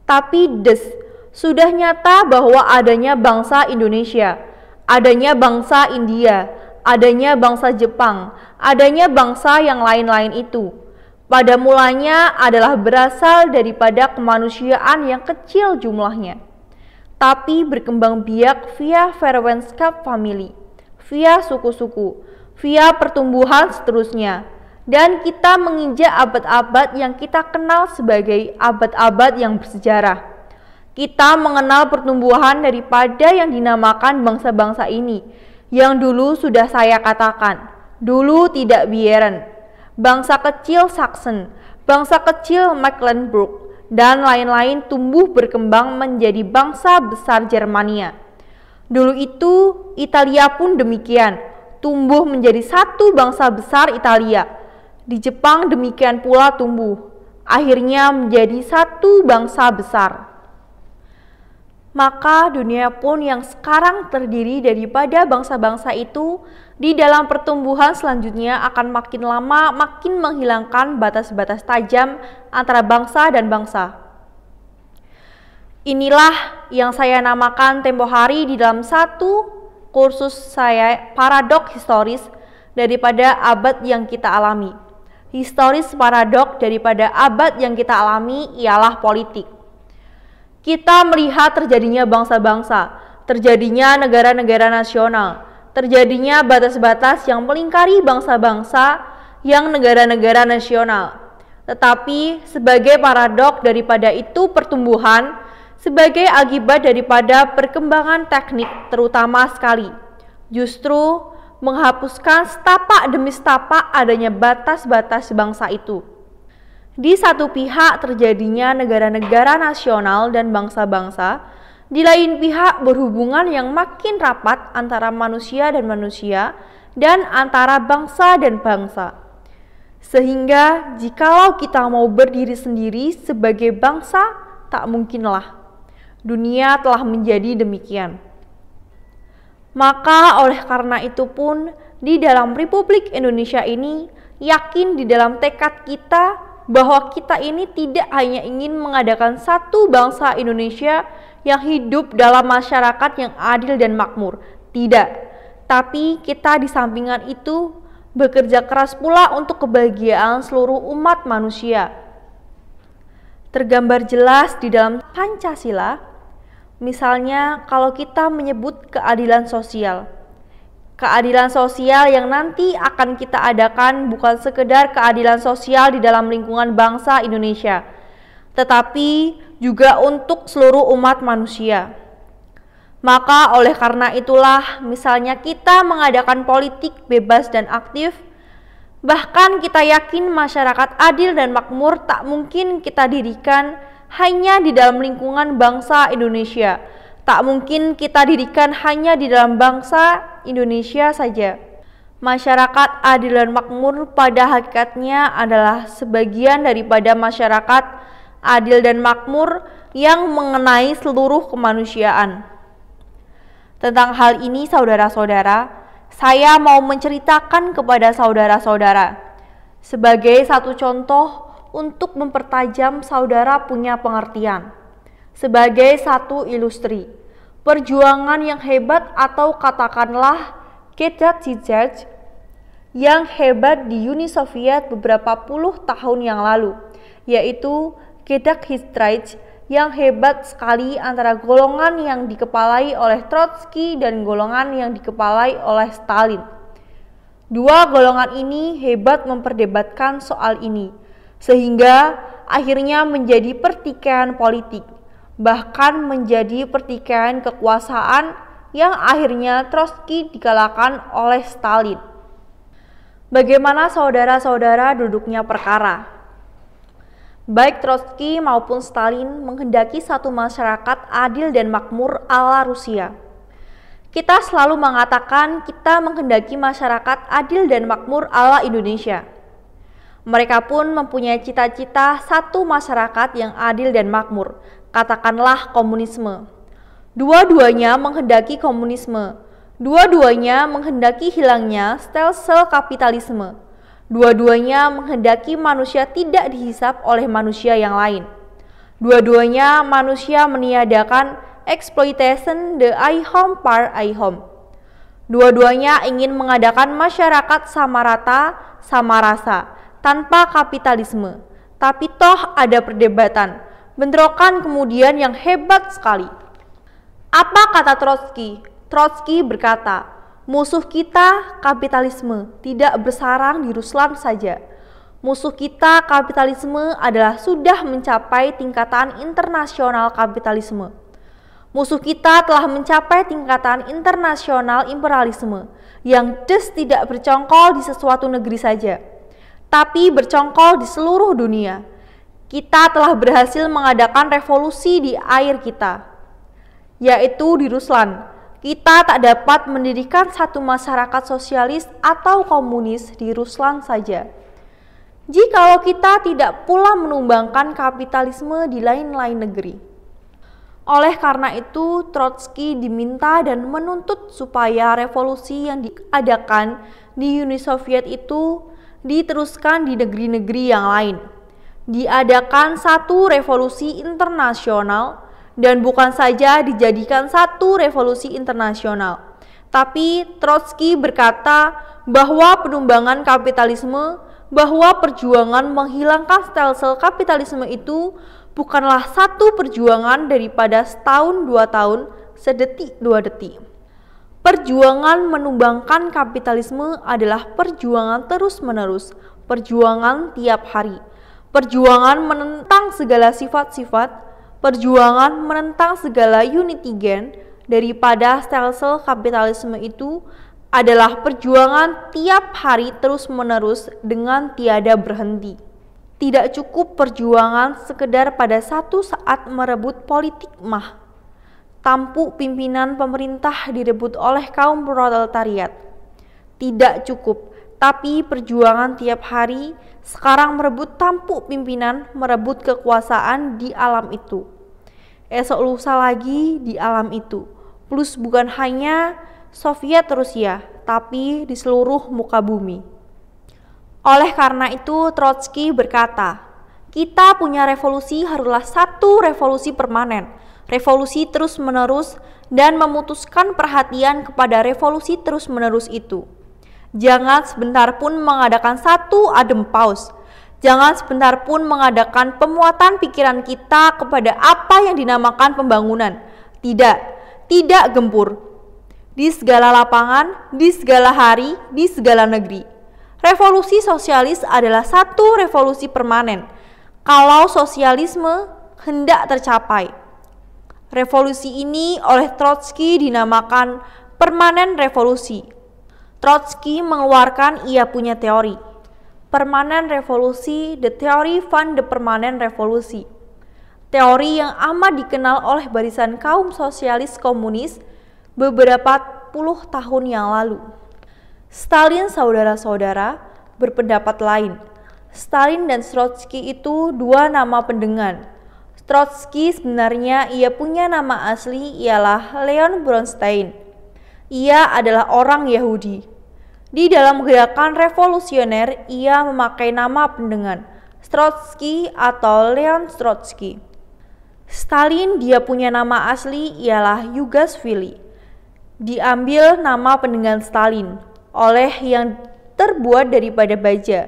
Tapi sudah nyata bahwa adanya bangsa Indonesia, adanya bangsa India, adanya bangsa Jepang, adanya bangsa yang lain-lain itu. Pada mulanya adalah berasal daripada kemanusiaan yang kecil jumlahnya, tapi berkembang biak via Verwenschaft family, via suku-suku, via pertumbuhan seterusnya. Dan kita menginjak abad-abad yang kita kenal sebagai abad-abad yang bersejarah. Kita mengenal pertumbuhan daripada yang dinamakan bangsa-bangsa ini, yang dulu sudah saya katakan, dulu tidak Beieren, bangsa kecil Saxon, bangsa kecil Mecklenburg, dan lain-lain tumbuh berkembang menjadi bangsa besar Jermania. Dulu itu Italia pun demikian, tumbuh menjadi satu bangsa besar Italia. Di Jepang demikian pula tumbuh, akhirnya menjadi satu bangsa besar. Maka dunia pun yang sekarang terdiri daripada bangsa-bangsa itu di dalam pertumbuhan selanjutnya akan makin lama makin menghilangkan batas-batas tajam antara bangsa dan bangsa. Inilah yang saya namakan tempo hari di dalam satu kursus saya paradoks historis daripada abad yang kita alami. Historis paradok daripada abad yang kita alami ialah politik. Kita melihat terjadinya bangsa-bangsa, terjadinya negara-negara nasional, terjadinya batas-batas yang melingkari bangsa-bangsa yang negara-negara nasional. Tetapi sebagai paradok daripada itu pertumbuhan, sebagai akibat daripada perkembangan teknik terutama sekali, justru menghapuskan setapak demi setapak adanya batas-batas bangsa itu. Di satu pihak terjadinya negara-negara nasional dan bangsa-bangsa, di lain pihak berhubungan yang makin rapat antara manusia dan antara bangsa dan bangsa. Sehingga jikalau kita mau berdiri sendiri sebagai bangsa, tak mungkinlah. Dunia telah menjadi demikian. Maka oleh karena itu pun di dalam Republik Indonesia ini yakin di dalam tekad kita bahwa kita ini tidak hanya ingin mengadakan satu bangsa Indonesia yang hidup dalam masyarakat yang adil dan makmur. Tidak, tapi kita di sampingan itu bekerja keras pula untuk kebahagiaan seluruh umat manusia. Tergambar jelas di dalam Pancasila. Misalnya kalau kita menyebut keadilan sosial. Keadilan sosial yang nanti akan kita adakan bukan sekedar keadilan sosial di dalam lingkungan bangsa Indonesia, tetapi juga untuk seluruh umat manusia. Maka oleh karena itulah misalnya kita mengadakan politik bebas dan aktif, bahkan kita yakin masyarakat adil dan makmur tak mungkin kita dirikan hanya di dalam lingkungan bangsa Indonesia, Tak mungkin kita dirikan hanya di dalam bangsa Indonesia saja. Masyarakat adil dan makmur pada hakikatnya adalah sebagian daripada masyarakat adil dan makmur yang mengenai seluruh kemanusiaan. Tentang hal ini, saudara-saudara, saya mau menceritakan kepada saudara-saudara sebagai satu contoh untuk mempertajam saudara punya pengertian. Sebagai satu ilustri, perjuangan yang hebat atau katakanlah Kedat-Hijaj yang hebat di Uni Soviet beberapa puluh tahun yang lalu, yaitu Kedat-Hijaj yang hebat sekali antara golongan yang dikepalai oleh Trotsky dan golongan yang dikepalai oleh Stalin. Dua golongan ini hebat memperdebatkan soal ini, sehingga akhirnya menjadi pertikaian politik, bahkan menjadi pertikaian kekuasaan yang akhirnya Trotsky dikalahkan oleh Stalin. Bagaimana saudara-saudara duduknya perkara? Baik Trotsky maupun Stalin menghendaki satu masyarakat adil dan makmur ala Rusia. Kita selalu mengatakan kita menghendaki masyarakat adil dan makmur ala Indonesia. Mereka pun mempunyai cita-cita satu masyarakat yang adil dan makmur, katakanlah komunisme. Dua-duanya menghendaki komunisme. Dua-duanya menghendaki hilangnya stelsel kapitalisme. Dua-duanya menghendaki manusia tidak dihisap oleh manusia yang lain. Dua-duanya manusia meniadakan exploitation the I home par I home. Dua-duanya ingin mengadakan masyarakat sama rata, sama rasa, tanpa kapitalisme. Tapi toh ada perdebatan, bentrokan kemudian yang hebat sekali. Apa kata Trotsky? Trotsky berkata, musuh kita kapitalisme tidak bersarang di Ruslan saja. Musuh kita kapitalisme adalah sudah mencapai tingkatan internasional kapitalisme. Musuh kita telah mencapai tingkatan internasional imperialisme yang tidak bercongkol di sesuatu negeri saja, tapi bercongkol di seluruh dunia. Kita telah berhasil mengadakan revolusi di air kita, yaitu di Ruslan. Kita tak dapat mendirikan satu masyarakat sosialis atau komunis di Ruslan saja, jikalau kita tidak pula menumbangkan kapitalisme di lain-lain negeri. Oleh karena itu, Trotsky diminta dan menuntut supaya revolusi yang diadakan di Uni Soviet itu diteruskan di negeri-negeri yang lain. Diadakan satu revolusi internasional, dan bukan saja dijadikan satu revolusi internasional, tapi Trotsky berkata bahwa penumbangan kapitalisme, bahwa perjuangan menghilangkan stelsel kapitalisme itu bukanlah satu perjuangan daripada setahun, 2 tahun, sedetik, 2 detik. Perjuangan menumbangkan kapitalisme adalah perjuangan terus-menerus, perjuangan tiap hari, perjuangan menentang segala sifat-sifat, perjuangan menentang segala unity gain daripada stelsel kapitalisme itu adalah perjuangan tiap hari terus-menerus dengan tiada berhenti. Tidak cukup perjuangan sekedar pada satu saat merebut politik mah. Tampuk pimpinan pemerintah direbut oleh kaum proletariat. Tidak cukup, tapi perjuangan tiap hari sekarang merebut tampuk pimpinan, merebut kekuasaan di alam itu. Esok lusa lagi di alam itu. Plus bukan hanya Soviet Rusia, tapi di seluruh muka bumi. Oleh karena itu, Trotsky berkata, kita punya revolusi haruslah satu revolusi permanen, revolusi terus-menerus, dan memutuskan perhatian kepada revolusi terus-menerus itu. Jangan sebentar pun mengadakan satu adem paus. Jangan sebentar pun mengadakan pemuatan pikiran kita kepada apa yang dinamakan pembangunan. Tidak gempur. Di segala lapangan, di segala hari, di segala negeri. Revolusi sosialis adalah satu revolusi permanen kalau sosialisme hendak tercapai. Revolusi ini oleh Trotsky dinamakan permanen revolusi. Trotsky mengeluarkan ia punya teori. Permanen revolusi, the theory van the permanent revolusi. teori yang amat dikenal oleh barisan kaum sosialis komunis beberapa puluh tahun yang lalu. Stalin saudara-saudara berpendapat lain. Stalin dan Trotsky itu dua nama pendengar. Trotsky sebenarnya ia punya nama asli ialah Leon Bronstein. Ia adalah orang Yahudi. Di dalam gerakan revolusioner ia memakai nama pendengar Trotsky atau Leon Trotsky. Stalin dia punya nama asli ialah Yugashvili. Diambil nama pendengar Stalin oleh yang terbuat daripada baja.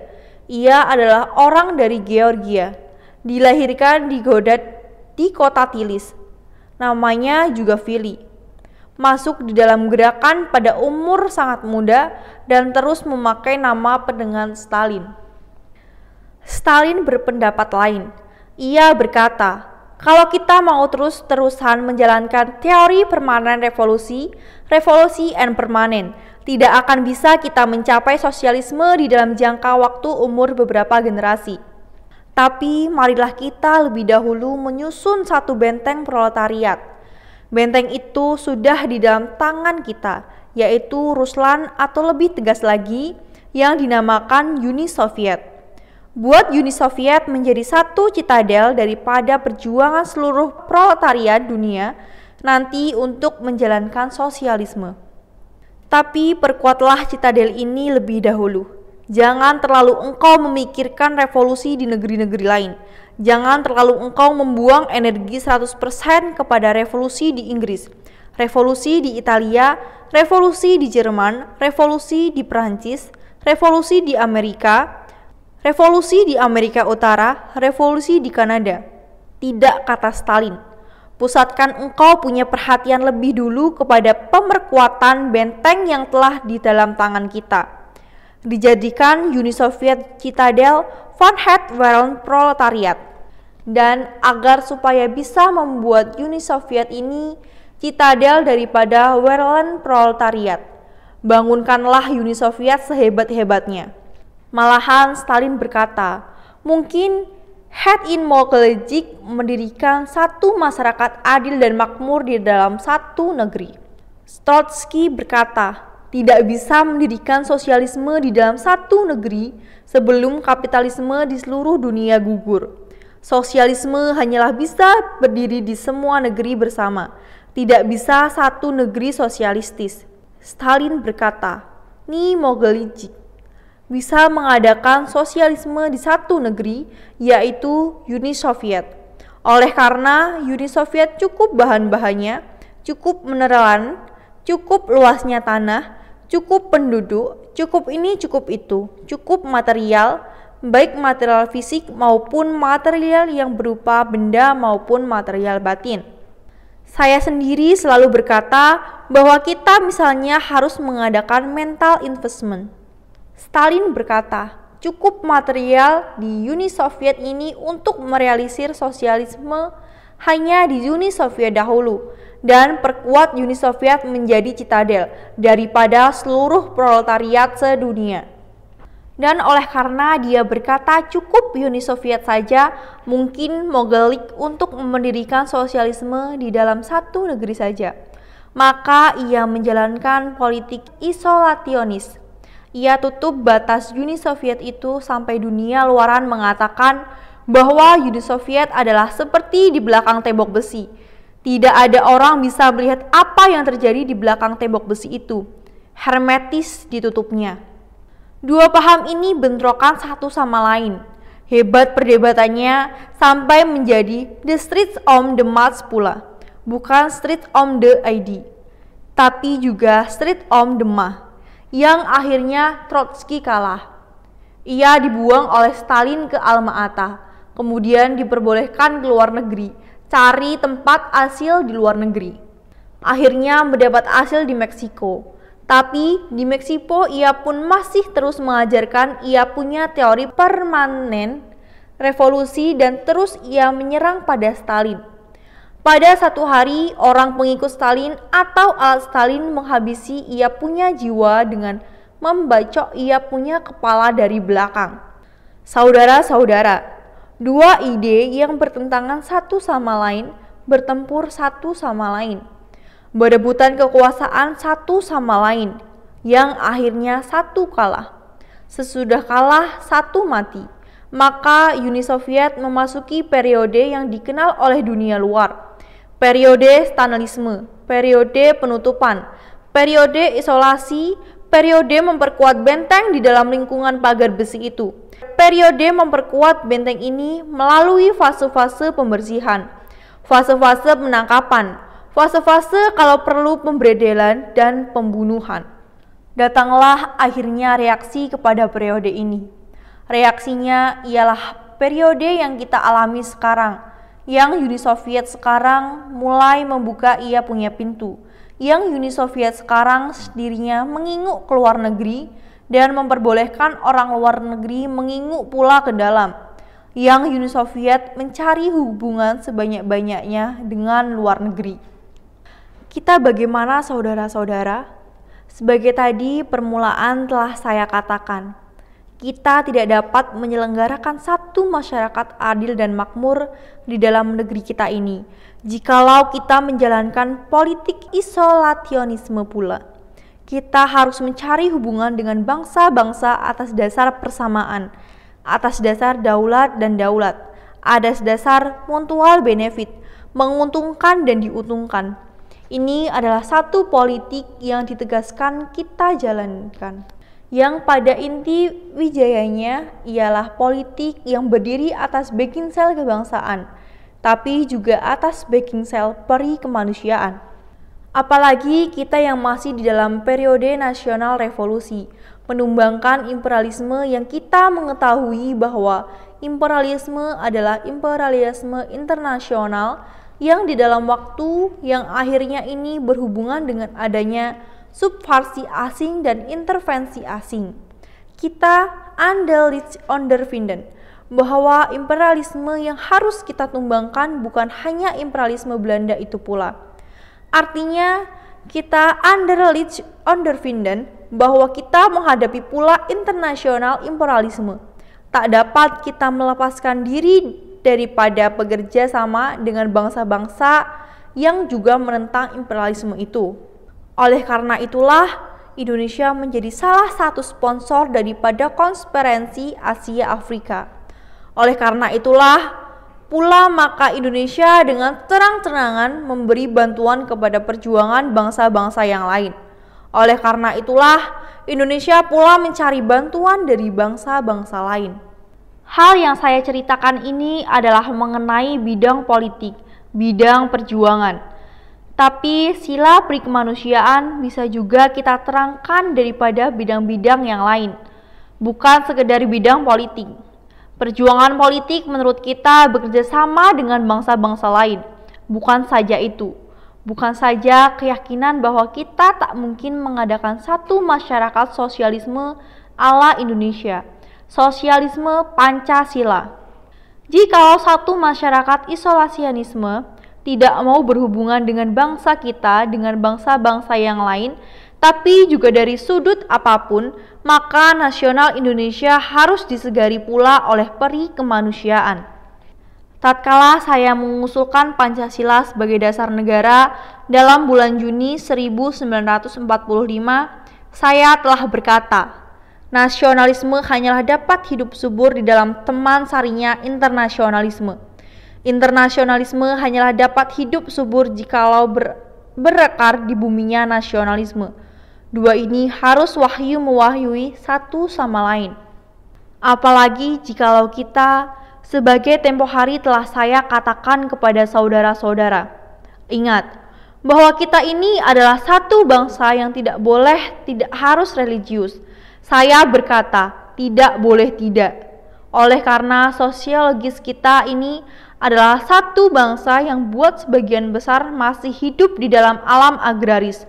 Ia adalah orang dari Georgia. Dilahirkan di Godad di kota Tilis. Namanya juga Vili. Masuk di dalam gerakan pada umur sangat muda dan terus memakai nama pendengar Stalin. Stalin berpendapat lain. Ia berkata, kalau kita mau terus-terusan menjalankan teori permanen revolusi and permanen, tidak akan bisa kita mencapai sosialisme di dalam jangka waktu umur beberapa generasi. Tapi marilah kita lebih dahulu menyusun satu benteng proletariat. Benteng itu sudah di dalam tangan kita, yaitu Ruslan atau lebih tegas lagi yang dinamakan Uni Soviet. Buat Uni Soviet menjadi satu citadel daripada perjuangan seluruh proletariat dunia nanti untuk menjalankan sosialisme. Tapi perkuatlah citadel ini lebih dahulu. Jangan terlalu engkau memikirkan revolusi di negeri-negeri lain. Jangan terlalu engkau membuang energi 100% kepada revolusi di Inggris, revolusi di Italia, revolusi di Jerman, revolusi di Perancis, revolusi di Amerika Utara, revolusi di Kanada. Tidak, kata Stalin. Pusatkan engkau punya perhatian lebih dulu kepada pemerkuatan benteng yang telah di dalam tangan kita. Dijadikan Uni Soviet citadel von Het proletariat. Dan agar supaya bisa membuat Uni Soviet ini citadel daripada Werland proletariat, bangunkanlah Uni Soviet sehebat-hebatnya. Malahan Stalin berkata, mungkin Het-in Mogelejik mendirikan satu masyarakat adil dan makmur di dalam satu negeri. Trotsky berkata, tidak bisa mendirikan sosialisme di dalam satu negeri sebelum kapitalisme di seluruh dunia gugur. Sosialisme hanyalah bisa berdiri di semua negeri bersama, tidak bisa satu negeri sosialistis. Stalin berkata, Ni Mogelejik bisa mengadakan sosialisme di satu negeri, yaitu Uni Soviet. Oleh karena Uni Soviet cukup bahan-bahannya, cukup mineral, cukup luasnya tanah, cukup penduduk, cukup ini cukup itu, cukup material, baik material fisik maupun material yang berupa benda maupun material batin. Saya sendiri selalu berkata bahwa kita misalnya harus mengadakan mental investment. Stalin berkata, cukup material di Uni Soviet ini untuk merealisir sosialisme hanya di Uni Soviet dahulu dan perkuat Uni Soviet menjadi citadel daripada seluruh proletariat sedunia. Dan oleh karena dia berkata cukup Uni Soviet saja, mungkin Mogelik untuk mendirikan sosialisme di dalam satu negeri saja. Maka ia menjalankan politik isolasionis. Ia tutup batas Uni Soviet itu sampai dunia luaran mengatakan bahwa Uni Soviet adalah seperti di belakang tembok besi. Tidak ada orang bisa melihat apa yang terjadi di belakang tembok besi itu. Hermetis ditutupnya. Dua paham ini bentrokan satu sama lain. Hebat perdebatannya sampai menjadi The Streets om the Mats pula. Bukan Street om the ID, tapi juga Street om the Mah. Yang akhirnya Trotsky kalah. Ia dibuang oleh Stalin ke Alma-Ata, kemudian diperbolehkan ke luar negeri, cari tempat asil di luar negeri. Akhirnya mendapat asil di Meksiko. Tapi di Meksiko ia pun masih terus mengajarkan ia punya teori permanen revolusi dan terus ia menyerang pada Stalin. Pada satu hari, orang pengikut Stalin atau alat Stalin menghabisi ia punya jiwa dengan membacok ia punya kepala dari belakang. Saudara-saudara, Dua ide yang bertentangan satu sama lain bertempur satu sama lain, berebutan kekuasaan satu sama lain, yang akhirnya satu kalah. Sesudah kalah, satu mati. Maka Uni Soviet memasuki periode yang dikenal oleh dunia luar. Periode Stalinisme, periode penutupan, periode isolasi, periode memperkuat benteng di dalam lingkungan pagar besi itu. Periode memperkuat benteng ini melalui fase-fase pembersihan, fase-fase penangkapan, fase-fase kalau perlu pemberedelan dan pembunuhan. Datanglah akhirnya reaksi kepada periode ini. Reaksinya ialah periode yang kita alami sekarang, yang Uni Soviet sekarang mulai membuka ia punya pintu, yang Uni Soviet sekarang sendirinya menginguk ke luar negeri dan memperbolehkan orang luar negeri menginguk pula ke dalam, yang Uni Soviet mencari hubungan sebanyak-banyaknya dengan luar negeri. Kita bagaimana saudara-saudara? Sebagai tadi permulaan telah saya katakan, kita tidak dapat menyelenggarakan satu masyarakat adil dan makmur di dalam negeri kita ini jikalau kita menjalankan politik isolasionisme pula. Kita harus mencari hubungan dengan bangsa-bangsa atas dasar persamaan, atas dasar daulat dan daulat, atas dasar mutual benefit, menguntungkan dan diuntungkan. Ini adalah satu politik yang ditegaskan kita jalankan, yang pada inti wijayanya ialah politik yang berdiri atas backing sel kebangsaan, tapi juga atas backing sel peri kemanusiaan. Apalagi kita yang masih di dalam periode nasional revolusi, menumbangkan imperialisme yang kita mengetahui bahwa imperialisme adalah imperialisme internasional yang di dalam waktu yang akhirnya ini berhubungan dengan adanya subversi asing dan intervensi asing. Kita andelt ondervinden bahwa imperialisme yang harus kita tumbangkan bukan hanya imperialisme Belanda itu pula. Artinya kita andelt ondervinden bahwa kita menghadapi pula internasional imperialisme. Tak dapat kita melepaskan diri daripada bekerja sama dengan bangsa-bangsa yang juga menentang imperialisme itu. Oleh karena itulah, Indonesia menjadi salah satu sponsor daripada konferensi Asia Afrika. Oleh karena itulah pula maka Indonesia dengan terang-terangan memberi bantuan kepada perjuangan bangsa-bangsa yang lain. Oleh karena itulah Indonesia pula mencari bantuan dari bangsa-bangsa lain. Hal yang saya ceritakan ini adalah mengenai bidang politik, bidang perjuangan. Tapi sila perikemanusiaan bisa juga kita terangkan daripada bidang-bidang yang lain, bukan sekedar bidang politik. Perjuangan politik menurut kita bekerja sama dengan bangsa-bangsa lain, bukan saja itu. Bukan saja keyakinan bahwa kita tak mungkin mengadakan satu masyarakat sosialisme ala Indonesia, sosialisme Pancasila. Jikalau satu masyarakat isolasionisme tidak mau berhubungan dengan bangsa kita, dengan bangsa-bangsa yang lain, tapi juga dari sudut apapun, maka nasional Indonesia harus disegari pula oleh peri kemanusiaan. Tatkala saya mengusulkan Pancasila sebagai dasar negara dalam bulan Juni 1945, saya telah berkata, nasionalisme hanyalah dapat hidup subur di dalam teman sarinya internasionalisme. Internasionalisme hanyalah dapat hidup subur jikalau berakar di buminya nasionalisme. Dua ini harus wahyu mewahyui satu sama lain. Apalagi jikalau kita sebagai tempo hari telah saya katakan kepada saudara-saudara, ingat bahwa kita ini adalah satu bangsa yang tidak harus religius. Saya berkata, tidak boleh tidak. Oleh karena sosiologis kita ini adalah satu bangsa yang buat sebagian besar masih hidup di dalam alam agraris.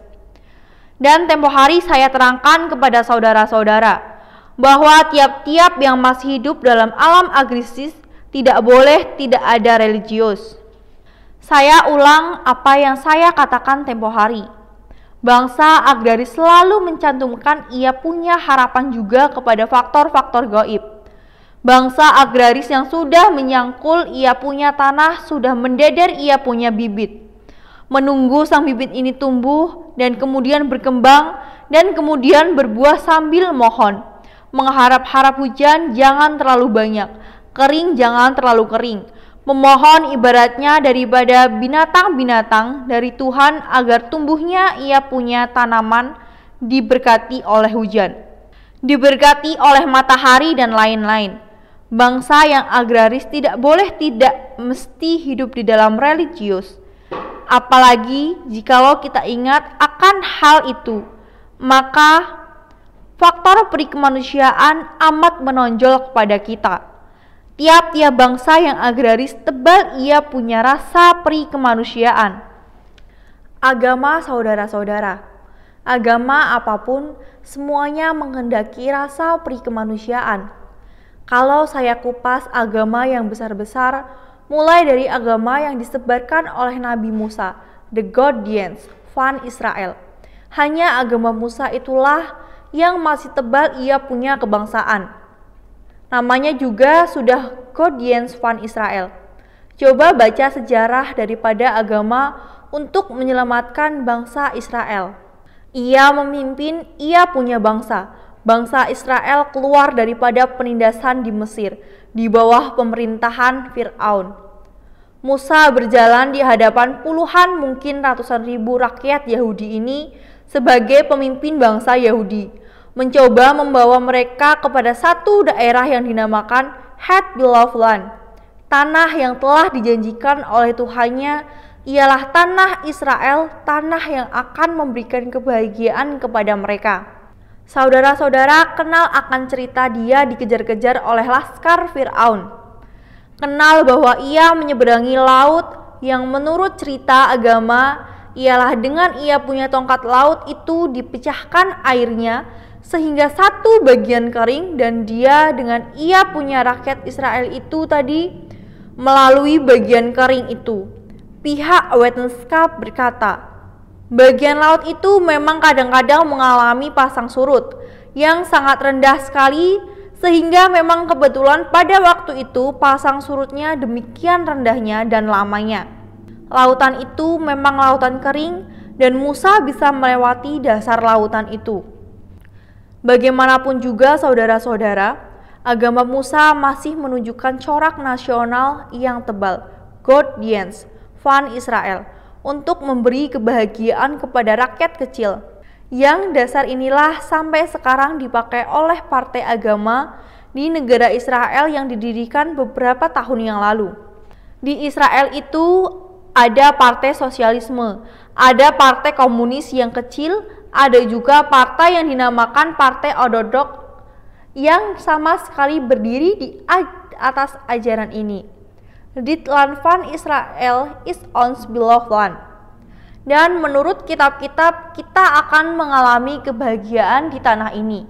Dan tempo hari saya terangkan kepada saudara-saudara bahwa tiap-tiap yang masih hidup dalam alam agraris tidak boleh tidak ada religius. Saya ulang apa yang saya katakan tempo hari. Bangsa agraris selalu mencantumkan ia punya harapan juga kepada faktor-faktor gaib. Bangsa agraris yang sudah menyangkul ia punya tanah, sudah mendeder ia punya bibit. Menunggu sang bibit ini tumbuh dan kemudian berkembang dan kemudian berbuah sambil mohon. Mengharap-harap hujan jangan terlalu banyak, kering jangan terlalu kering. Memohon ibaratnya daripada binatang-binatang dari Tuhan agar tumbuhnya ia punya tanaman diberkati oleh hujan, diberkati oleh matahari dan lain-lain. Bangsa yang agraris tidak boleh tidak mesti hidup di dalam religius. Apalagi jikalau kita ingat akan hal itu, maka faktor perikemanusiaan amat menonjol kepada kita. Tiap-tiap bangsa yang agraris tebal ia punya rasa perikemanusiaan. Agama saudara-saudara, agama apapun semuanya menghendaki rasa perikemanusiaan. Kalau saya kupas agama yang besar-besar, mulai dari agama yang disebarkan oleh Nabi Musa, the Guardians van Israel. Hanya agama Musa itulah yang masih tebal ia punya kebangsaan. Namanya juga sudah Guardians van Israel. Coba baca sejarah daripada agama untuk menyelamatkan bangsa Israel. Ia memimpin, ia punya bangsa. Bangsa Israel keluar daripada penindasan di Mesir, di bawah pemerintahan Fir'aun. Musa berjalan di hadapan puluhan mungkin ratusan ribu rakyat Yahudi ini sebagai pemimpin bangsa Yahudi, mencoba membawa mereka kepada satu daerah yang dinamakan Het Beloved Land. Tanah yang telah dijanjikan oleh Tuhannya ialah tanah Israel, tanah yang akan memberikan kebahagiaan kepada mereka. Saudara-saudara kenal akan cerita dia dikejar-kejar oleh laskar Fir'aun. Kenal bahwa ia menyeberangi laut yang menurut cerita agama ialah dengan ia punya tongkat laut itu dipecahkan airnya sehingga satu bagian kering dan dia dengan ia punya rakyat Israel itu tadi melalui bagian kering itu. Pihak wetenskap berkata, bagian laut itu memang kadang-kadang mengalami pasang surut yang sangat rendah sekali sehingga memang kebetulan pada waktu itu pasang surutnya demikian rendahnya dan lamanya. Lautan itu memang lautan kering dan Musa bisa melewati dasar lautan itu. Bagaimanapun juga saudara-saudara, agama Musa masih menunjukkan corak nasional yang tebal, Guardians van Israel, untuk memberi kebahagiaan kepada rakyat kecil. Yang dasar inilah sampai sekarang dipakai oleh partai agama di negara Israel yang didirikan beberapa tahun yang lalu. Di Israel itu ada partai sosialisme, ada partai komunis yang kecil, ada juga partai yang dinamakan partai ortodok yang sama sekali berdiri di atas ajaran ini. Dit land van Israel is ons beloved land. Dan menurut kitab-kitab kita akan mengalami kebahagiaan di tanah ini.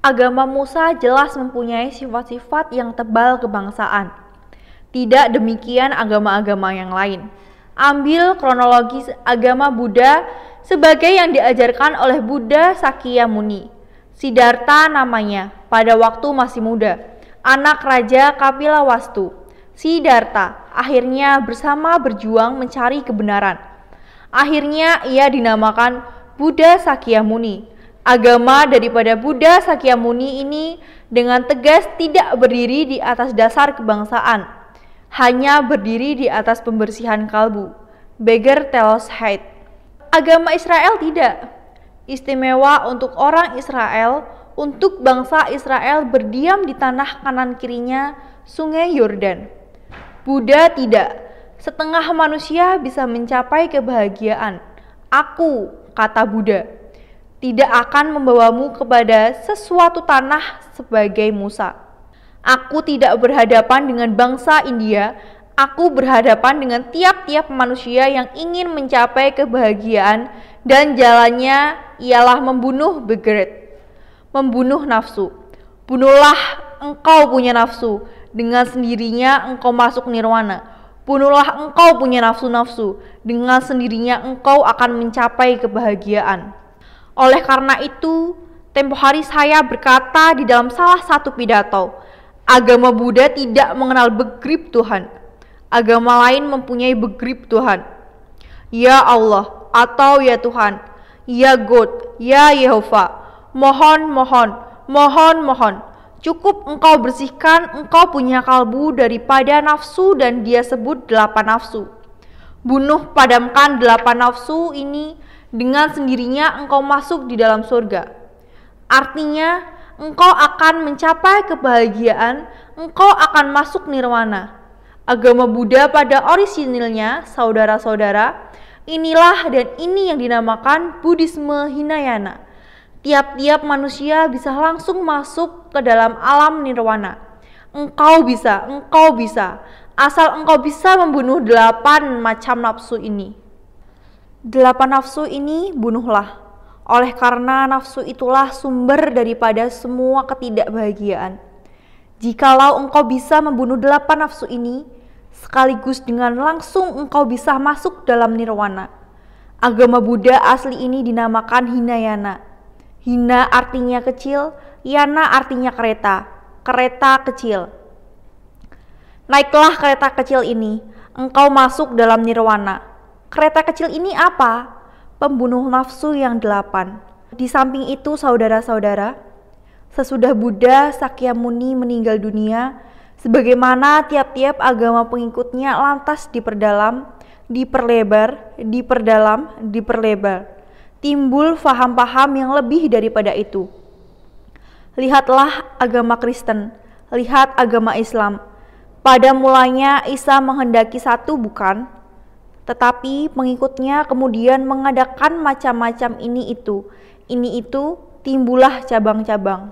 Agama Musa jelas mempunyai sifat-sifat yang tebal kebangsaan. Tidak demikian agama-agama yang lain. Ambil kronologis agama Buddha sebagai yang diajarkan oleh Buddha Sakyamuni. Siddhartha namanya pada waktu masih muda, anak Raja Kapilawastu. Siddhartha akhirnya bersama berjuang mencari kebenaran. Akhirnya ia dinamakan Buddha Sakyamuni. Agama daripada Buddha Sakyamuni ini dengan tegas tidak berdiri di atas dasar kebangsaan, hanya berdiri di atas pembersihan kalbu, beggar telos hate. Agama Israel tidak istimewa untuk orang Israel, untuk bangsa Israel berdiam di tanah kanan kirinya sungai Yordan. Buddha tidak. Setengah manusia bisa mencapai kebahagiaan. Aku, kata Buddha, tidak akan membawamu kepada sesuatu tanah sebagai Musa. Aku tidak berhadapan dengan bangsa India. Aku berhadapan dengan tiap-tiap manusia yang ingin mencapai kebahagiaan dan jalannya ialah membunuh begeret, membunuh nafsu. Bunuhlah engkau punya nafsu, dengan sendirinya engkau masuk nirwana. Bunuhlah engkau punya nafsu-nafsu, dengan sendirinya engkau akan mencapai kebahagiaan. Oleh karena itu, tempo hari saya berkata di dalam salah satu pidato, Agama Buddha tidak mengenal begrip Tuhan. Agama lain mempunyai begrip Tuhan. Ya Allah atau ya Tuhan, ya God, ya Yehova, mohon, mohon, mohon, mohon. Cukup engkau bersihkan engkau punya kalbu daripada nafsu, dan dia sebut 8 nafsu. Bunuh padamkan 8 nafsu ini, dengan sendirinya engkau masuk di dalam surga. Artinya engkau akan mencapai kebahagiaan, engkau akan masuk nirwana. Agama Buddha pada orisinilnya, saudara-saudara, inilah dan ini yang dinamakan Buddhisme Hinayana. Tiap-tiap manusia bisa langsung masuk ke dalam alam nirwana. Engkau bisa, asal engkau bisa membunuh 8 macam nafsu ini. 8 nafsu ini bunuhlah. Oleh karena nafsu itulah sumber daripada semua ketidakbahagiaan. Jikalau engkau bisa membunuh 8 nafsu ini, sekaligus dengan langsung engkau bisa masuk dalam nirwana. Agama Buddha asli ini dinamakan Hinayana. Hina artinya kecil, yana artinya kereta, kereta kecil. Naiklah kereta kecil ini, engkau masuk dalam nirwana. Kereta kecil ini apa? Pembunuh nafsu yang 8. Di samping itu, saudara-saudara, sesudah Buddha Sakyamuni meninggal dunia, sebagaimana tiap-tiap agama pengikutnya lantas diperdalam, diperlebar, diperlebar. Timbul faham-faham yang lebih daripada itu. Lihatlah agama Kristen, lihat agama Islam. Pada mulanya Isa menghendaki satu, bukan? Tetapi pengikutnya kemudian mengadakan macam-macam ini itu, timbullah cabang-cabang.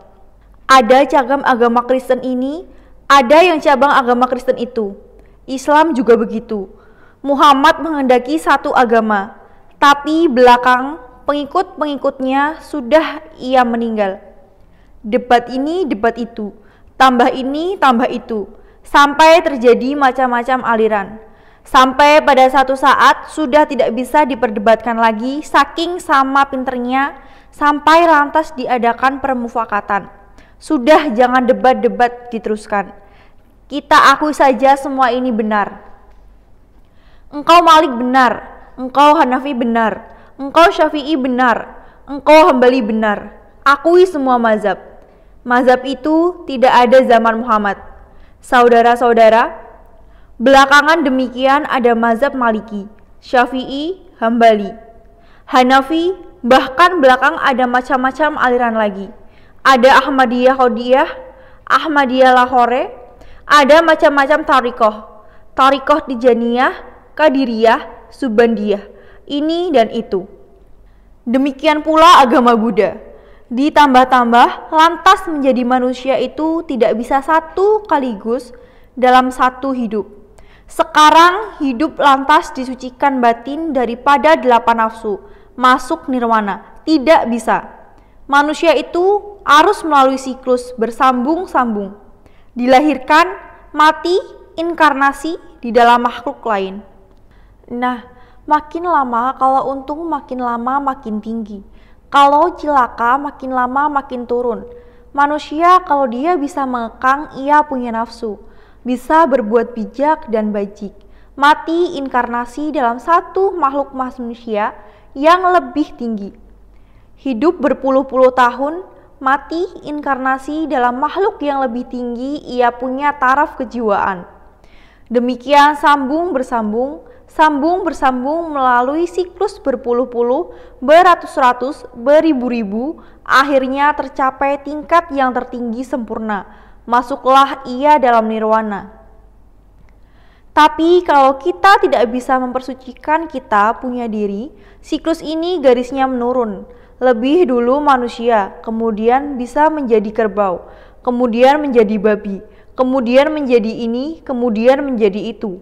Ada cabang agama Kristen ini, ada yang cabang agama Kristen itu. Islam juga begitu. Muhammad menghendaki satu agama, tapi belakang pengikut-pengikutnya sudah ia meninggal. Debat ini, debat itu, tambah ini, tambah itu, sampai terjadi macam-macam aliran. Sampai pada satu saat sudah tidak bisa diperdebatkan lagi, saking sama pinternya, sampai lantas diadakan permufakatan. Sudah, jangan debat-debat diteruskan. Kita akui saja semua ini benar. Engkau Malik benar, engkau Hanafi benar, engkau Syafi'i benar, engkau Hambali benar. Akui semua mazhab. Mazhab itu tidak ada zaman Muhammad. Saudara-saudara, belakangan demikian ada mazhab Maliki, Syafi'i, Hambali, Hanafi, bahkan belakang ada macam-macam aliran lagi. Ada Ahmadiyah Qodiyah, Ahmadiyah Lahore, ada macam-macam Tarikoh Tijaniyah, Qadiriyah, Subandiyah, ini dan itu. Demikian pula agama Buddha. Ditambah-tambah, lantas menjadi manusia itu tidak bisa satu kaligus dalam satu hidup. Sekarang hidup lantas disucikan batin daripada 8 nafsu, masuk nirwana. Tidak bisa. Manusia itu harus melalui siklus bersambung-sambung. Dilahirkan, mati, inkarnasi di dalam makhluk lain. Nah, makin lama kalau untung makin lama makin tinggi. Kalau cilaka makin lama makin turun. Manusia kalau dia bisa mengekang, ia punya nafsu, bisa berbuat bijak dan bajik. Mati inkarnasi dalam satu makhluk manusia yang lebih tinggi. Hidup berpuluh-puluh tahun, mati inkarnasi dalam makhluk yang lebih tinggi, ia punya taraf kejiwaan. Demikian sambung bersambung melalui siklus berpuluh-puluh, beratus-ratus, beribu-ribu, akhirnya tercapai tingkat yang tertinggi sempurna. Masuklah ia dalam nirwana. Tapi kalau kita tidak bisa mempersucikan kita punya diri, siklus ini garisnya menurun. Lebih dulu manusia, kemudian bisa menjadi kerbau, kemudian menjadi babi, kemudian menjadi ini, kemudian menjadi itu.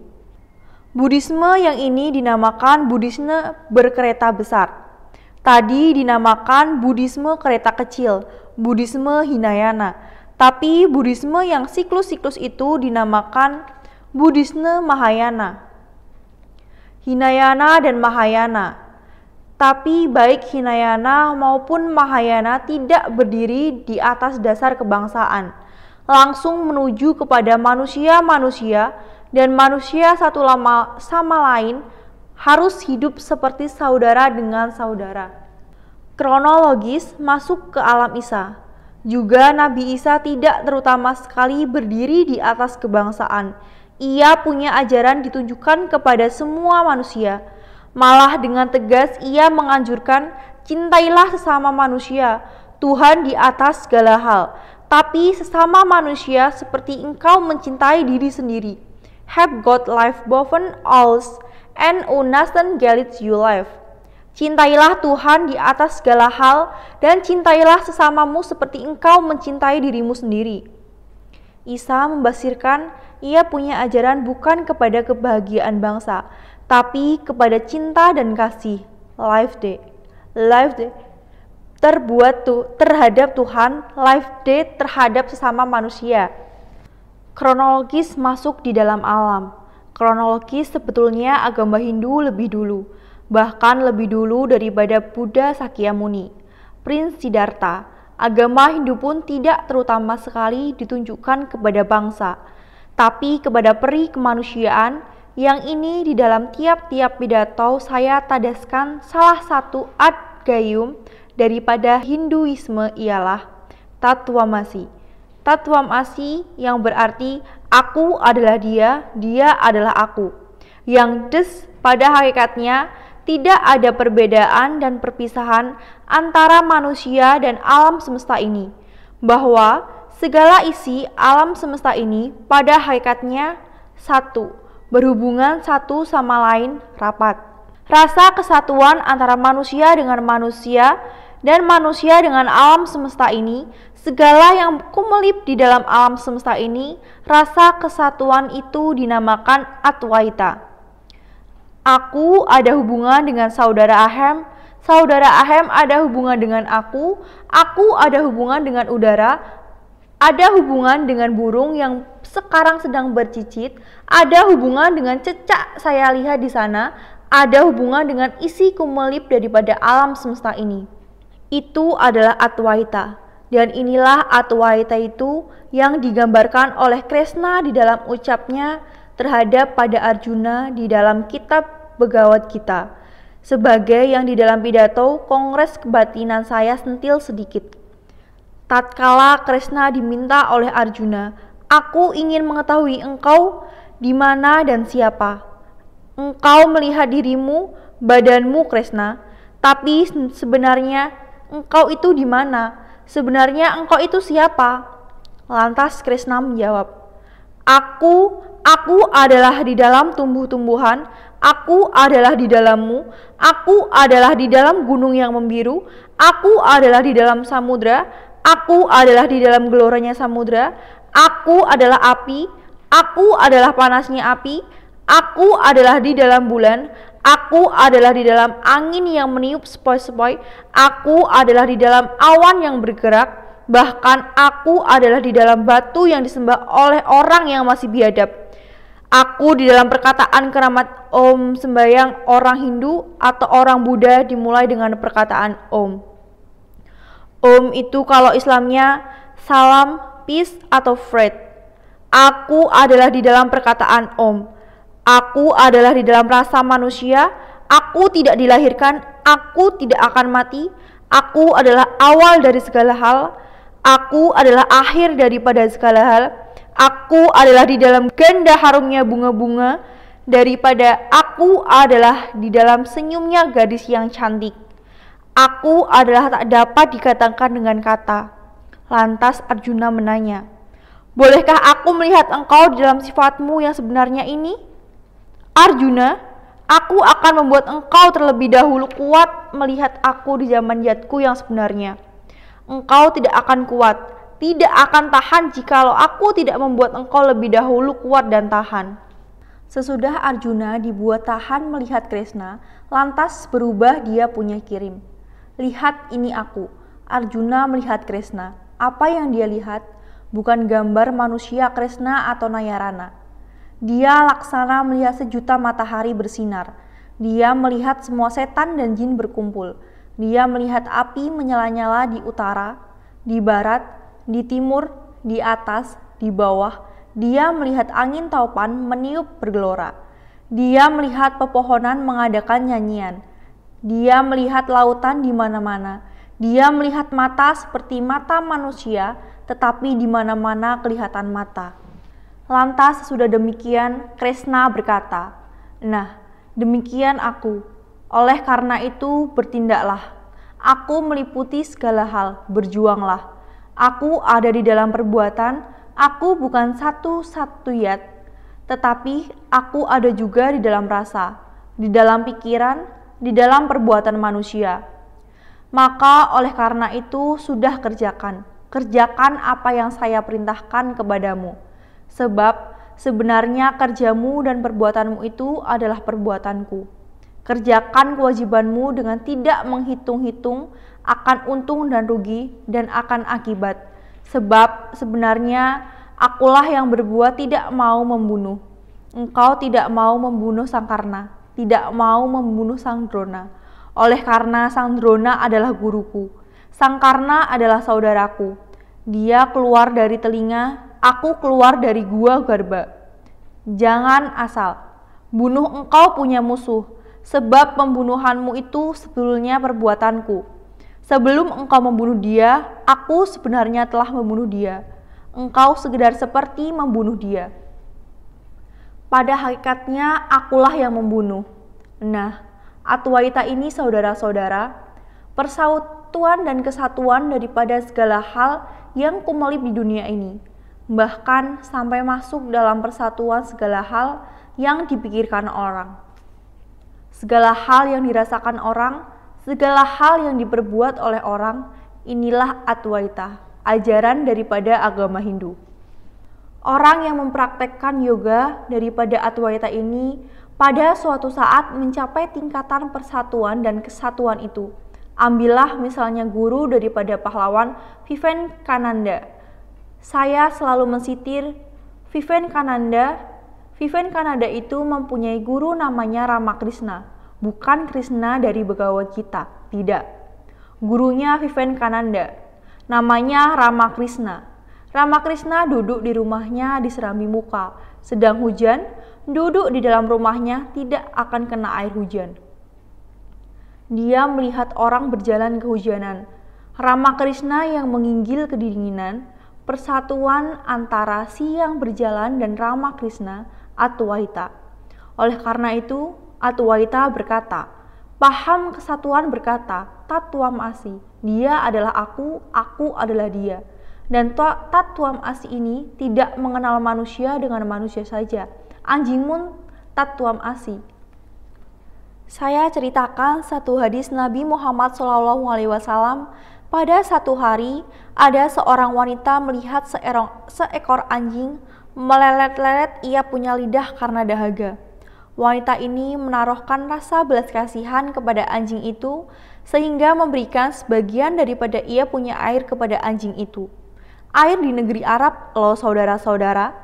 Buddhisme yang ini dinamakan Buddhisme berkereta besar. Tadi dinamakan Buddhisme kereta kecil, Buddhisme Hinayana. Tapi Buddhisme yang siklus-siklus itu dinamakan Buddhisme Mahayana. Hinayana dan Mahayana. Tapi baik Hinayana maupun Mahayana tidak berdiri di atas dasar kebangsaan. langsung menuju kepada manusia-manusia, dan manusia satu sama lain harus hidup seperti saudara dengan saudara. Kronologis masuk ke alam Isa. Juga Nabi Isa tidak terutama sekali berdiri di atas kebangsaan. Ia punya ajaran ditunjukkan kepada semua manusia. Malah dengan tegas ia menganjurkan, cintailah sesama manusia, Tuhan di atas segala hal. Tapi sesama manusia seperti engkau mencintai diri sendiri. Have God life boven alls and unasten galit you life. Cintailah Tuhan di atas segala hal dan cintailah sesamamu seperti engkau mencintai dirimu sendiri. Isa membasirkan ia punya ajaran bukan kepada kebahagiaan bangsa, tapi kepada cinta dan kasih. Life day terbuat terhadap Tuhan, life day terhadap sesama manusia. Kronologis masuk di dalam alam. Kronologis sebetulnya agama Hindu lebih dulu, bahkan lebih dulu daripada Buddha Sakyamuni, Prince Siddhartha. Agama Hindu pun tidak terutama sekali ditunjukkan kepada bangsa, tapi kepada peri kemanusiaan. Yang ini di dalam tiap-tiap pidato saya tadaskan salah satu adgayum daripada Hinduisme ialah Tatwamasi. Tatwamasi yang berarti aku adalah dia, dia adalah aku. Yang pada hakikatnya tidak ada perbedaan dan perpisahan antara manusia dan alam semesta ini. Bahwa segala isi alam semesta ini pada hakikatnya satu, berhubungan satu sama lain rapat. Rasa kesatuan antara manusia dengan manusia dan manusia dengan alam semesta ini, segala yang kumelip di dalam alam semesta ini, rasa kesatuan itu dinamakan Adwaita. Aku ada hubungan dengan saudara Ahem ada hubungan dengan aku ada hubungan dengan udara, ada hubungan dengan burung yang sekarang sedang bercicit, ada hubungan dengan cecak saya lihat di sana, ada hubungan dengan isi kumelip daripada alam semesta ini. Itu adalah Adwaita, dan inilah Adwaita itu yang digambarkan oleh Krishna di dalam ucapnya terhadap pada Arjuna di dalam kitab Bhagavad Gita, sebagai yang di dalam pidato Kongres Kebatinan saya sentil sedikit. Tatkala Krishna diminta oleh Arjuna, aku ingin mengetahui engkau di mana dan siapa. Engkau melihat dirimu, badanmu Krishna, tapi sebenarnya engkau itu di mana? Sebenarnya engkau itu siapa? Lantas Krishna menjawab, Aku adalah di dalam tumbuh-tumbuhan, aku adalah di dalammu, aku adalah di dalam gunung yang membiru, aku adalah di dalam samudra, aku adalah di dalam geloranya samudra, aku adalah api, aku adalah panasnya api, aku adalah di dalam bulan, aku adalah di dalam angin yang meniup sepoi-sepoi, aku adalah di dalam awan yang bergerak, bahkan aku adalah di dalam batu yang disembah oleh orang yang masih biadab. Aku di dalam perkataan keramat Om sembahyang orang Hindu atau orang Buddha dimulai dengan perkataan Om. Om itu kalau Islamnya salam, peace atau fred. Aku adalah di dalam perkataan Om. Aku adalah di dalam rasa manusia. Aku tidak dilahirkan. Aku tidak akan mati. Aku adalah awal dari segala hal. Aku adalah akhir daripada segala hal. Aku adalah di dalam ganda harumnya bunga-bunga, daripada aku adalah di dalam senyumnya gadis yang cantik. Aku adalah tak dapat dikatakan dengan kata. Lantas Arjuna menanya, bolehkah aku melihat engkau di dalam sifatmu yang sebenarnya ini? Arjuna, aku akan membuat engkau terlebih dahulu kuat melihat aku di zaman jadku yang sebenarnya. Engkau tidak akan kuat, tidak akan tahan jikalau aku tidak membuat engkau lebih dahulu kuat dan tahan. Sesudah Arjuna dibuat tahan melihat Krishna, lantas berubah dia punya kirim. Lihat ini aku. Arjuna melihat Krishna. Apa yang dia lihat? Bukan gambar manusia Krishna atau Nayarana. Dia laksana melihat sejuta matahari bersinar. Dia melihat semua setan dan jin berkumpul. Dia melihat api menyala-nyala di utara, di barat, di timur, di atas, di bawah, dia melihat angin taupan meniup bergelora. Dia melihat pepohonan mengadakan nyanyian. Dia melihat lautan di mana-mana. Dia melihat mata seperti mata manusia, tetapi di mana-mana kelihatan mata. Lantas sesudah demikian, Krishna berkata, "Nah, demikian aku. Oleh karena itu bertindaklah. Aku meliputi segala hal, berjuanglah. Aku ada di dalam perbuatan, aku bukan satu-satu tetapi aku ada juga di dalam rasa, di dalam pikiran, di dalam perbuatan manusia. Maka oleh karena itu sudah kerjakan apa yang saya perintahkan kepadamu. Sebab sebenarnya kerjamu dan perbuatanmu itu adalah perbuatanku. Kerjakan kewajibanmu dengan tidak menghitung-hitung akan untung dan rugi dan akan akibat. Sebab sebenarnya akulah yang berbuat tidak mau membunuh. Engkau tidak mau membunuh Sang Karna, tidak mau membunuh Sang Drona. Oleh karena Sang Drona adalah guruku, Sang Karna adalah saudaraku. Dia keluar dari telinga, aku keluar dari gua Garba. Jangan asal bunuh, engkau punya musuh, sebab pembunuhanmu itu sebetulnya perbuatanku. Sebelum engkau membunuh dia, aku sebenarnya telah membunuh dia. Engkau sekedar seperti membunuh dia. Pada hakikatnya akulah yang membunuh." Nah, Adwaita ini saudara-saudara, persatuan dan kesatuan daripada segala hal yang kumelip di dunia ini, bahkan sampai masuk dalam persatuan segala hal yang dipikirkan orang. Segala hal yang dirasakan orang, segala hal yang diperbuat oleh orang, inilah Adwaita, ajaran daripada agama Hindu. Orang yang mempraktekkan yoga daripada Adwaita ini pada suatu saat mencapai tingkatan persatuan dan kesatuan itu. Ambillah misalnya guru daripada pahlawan Vivekananda. Saya selalu mensitir Vivekananda. Vivekananda itu mempunyai guru namanya Ramakrishna, bukan Krishna dari Bhagavad Gita, tidak. Gurunya Vivekananda. Namanya Ramakrishna. Ramakrishna duduk di rumahnya di serambi muka. Sedang hujan, duduk di dalam rumahnya tidak akan kena air hujan. Dia melihat orang berjalan kehujanan. Ramakrishna yang menginggil kedinginan, persatuan antara si yang berjalan dan Ramakrishna, Adwaita. Oleh karena itu, Adwaita berkata, paham kesatuan berkata, Tatwam Asi, dia adalah aku adalah dia. Dan Tatwam Asi ini tidak mengenal manusia dengan manusia saja. Anjingmu Tatwam Asi. Saya ceritakan satu hadis Nabi Muhammad SAW. Pada satu hari, ada seorang wanita melihat seekor anjing melelet-lelet, ia punya lidah karena dahaga. Wanita ini menaruhkan rasa belas kasihan kepada anjing itu, sehingga memberikan sebagian daripada ia punya air kepada anjing itu. Air di negeri Arab, loh saudara-saudara.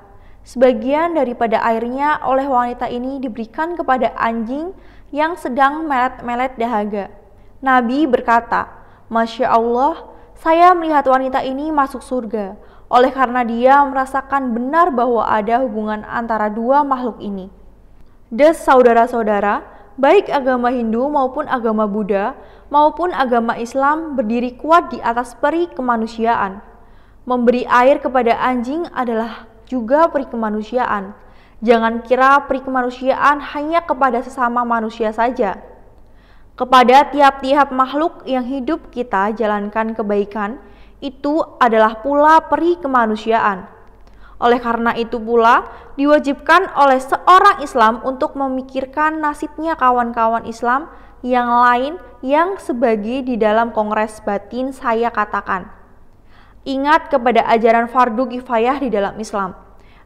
Sebagian daripada airnya oleh wanita ini diberikan kepada anjing yang sedang melet-melet dahaga. Nabi berkata, Masya Allah, saya melihat wanita ini masuk surga, oleh karena dia merasakan benar bahwa ada hubungan antara dua makhluk ini. Saudara-saudara, baik agama Hindu maupun agama Buddha maupun agama Islam berdiri kuat di atas peri kemanusiaan. Memberi air kepada anjing adalah juga peri kemanusiaan. Jangan kira peri kemanusiaan hanya kepada sesama manusia saja. Kepada tiap-tiap makhluk yang hidup kita jalankan kebaikan, itu adalah pula peri kemanusiaan. Oleh karena itu pula, diwajibkan oleh seorang Islam untuk memikirkan nasibnya kawan-kawan Islam yang lain yang sebagai di dalam kongres batin saya katakan. Ingat kepada ajaran fardu kifayah di dalam Islam.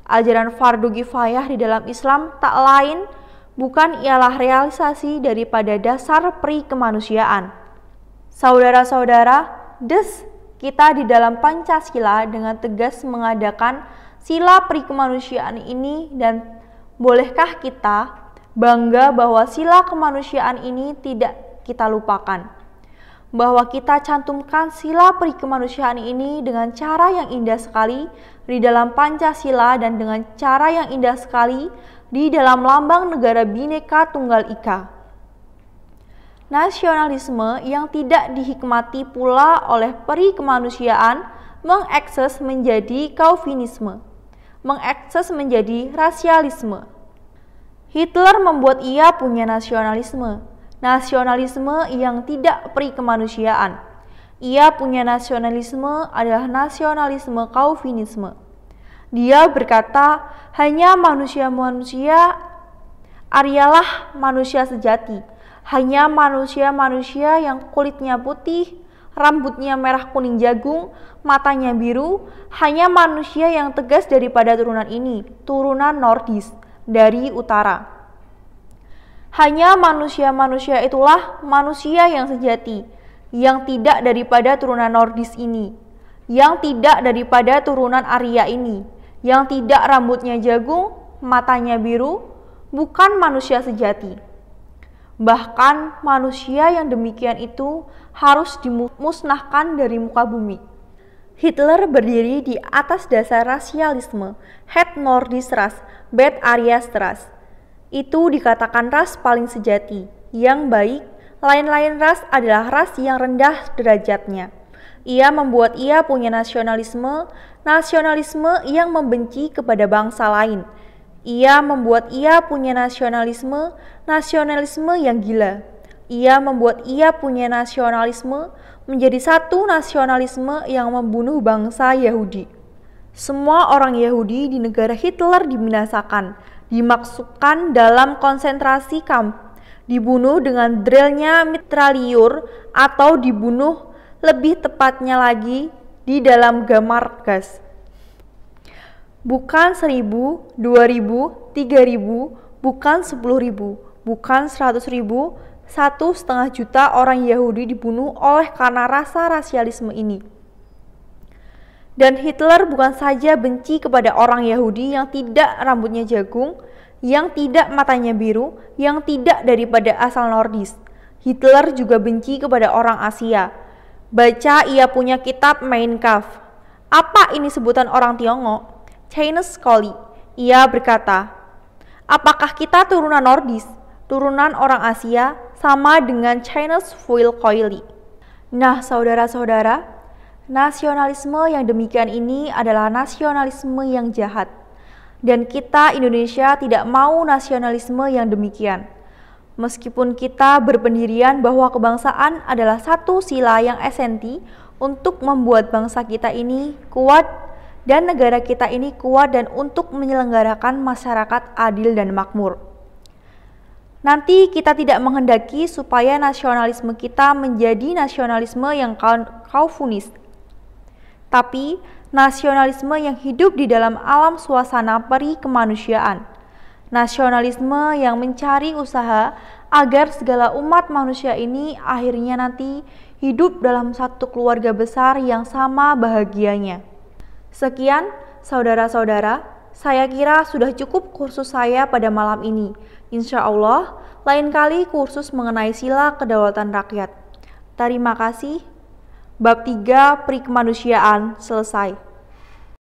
Ajaran fardu kifayah di dalam Islam tak lain bukan ialah realisasi daripada dasar peri kemanusiaan. Saudara-saudara, kita di dalam Pancasila dengan tegas mengadakan sila peri kemanusiaan ini, dan bolehkah kita bangga bahwa sila kemanusiaan ini tidak kita lupakan? bahwa kita cantumkan sila peri kemanusiaan ini dengan cara yang indah sekali di dalam Pancasila dan dengan cara yang indah sekali di dalam lambang negara Bhinneka Tunggal Ika. Nasionalisme yang tidak dihikmati pula oleh peri kemanusiaan mengekses menjadi kaufinisme, mengekses menjadi rasialisme. Hitler membuat ia punya nasionalisme yang tidak peri kemanusiaan. Ia punya nasionalisme adalah nasionalisme kaufinisme. Dia berkata, hanya manusia-manusia Aryalah manusia sejati. Hanya manusia-manusia yang kulitnya putih, rambutnya merah kuning jagung, matanya biru, hanya manusia yang tegas daripada turunan ini, turunan Nordis, dari utara. Hanya manusia-manusia itulah manusia yang sejati, yang tidak daripada turunan Nordis ini, yang tidak daripada turunan Arya ini, yang tidak rambutnya jagung, matanya biru, bukan manusia sejati. Bahkan manusia yang demikian itu harus dimusnahkan dari muka bumi. Hitler berdiri di atas dasar rasialisme, Het Nordisch ras, Bet Aryas ras. Itu dikatakan ras paling sejati, yang baik, lain-lain ras adalah ras yang rendah derajatnya. Ia membuat ia punya nasionalisme yang membenci kepada bangsa lain. Ia membuat ia punya nasionalisme yang gila. Ia membuat ia punya nasionalisme menjadi satu nasionalisme yang membunuh bangsa Yahudi. Semua orang Yahudi di negara Hitler dibinasakan, dimasukkan dalam konsentrasi kamp, dibunuh dengan drillnya mitraliur atau dibunuh lebih tepatnya lagi di dalam gamar gas. Bukan 1.000, 2.000, 3.000, bukan 10.000, bukan 100.000, 1,5 juta orang Yahudi dibunuh oleh karena rasa rasialisme ini. Dan Hitler bukan saja benci kepada orang Yahudi yang tidak rambutnya jagung, yang tidak matanya biru, yang tidak daripada asal Nordis. Hitler juga benci kepada orang Asia. Baca ia punya kitab Mein Kampf. Apa ini sebutan orang Tiongkok? Chinese Koli. Ia berkata, apakah kita turunan Nordis, turunan orang Asia, sama dengan Chinese Fuil Koili? Nah, saudara-saudara, nasionalisme yang demikian ini adalah nasionalisme yang jahat. Dan kita Indonesia tidak mau nasionalisme yang demikian. Meskipun kita berpendirian bahwa kebangsaan adalah satu sila yang esenti untuk membuat bangsa kita ini kuat dan negara kita ini kuat dan untuk menyelenggarakan masyarakat adil dan makmur. Nanti kita tidak menghendaki supaya nasionalisme kita menjadi nasionalisme yang kaufunis, tapi nasionalisme yang hidup di dalam alam suasana peri kemanusiaan. Nasionalisme yang mencari usaha agar segala umat manusia ini akhirnya nanti hidup dalam satu keluarga besar yang sama bahagianya. Sekian, saudara-saudara, saya kira sudah cukup kursus saya pada malam ini. Insya Allah, lain kali kursus mengenai sila kedaulatan rakyat. Terima kasih. Bab 3 Peri Kemanusiaan selesai.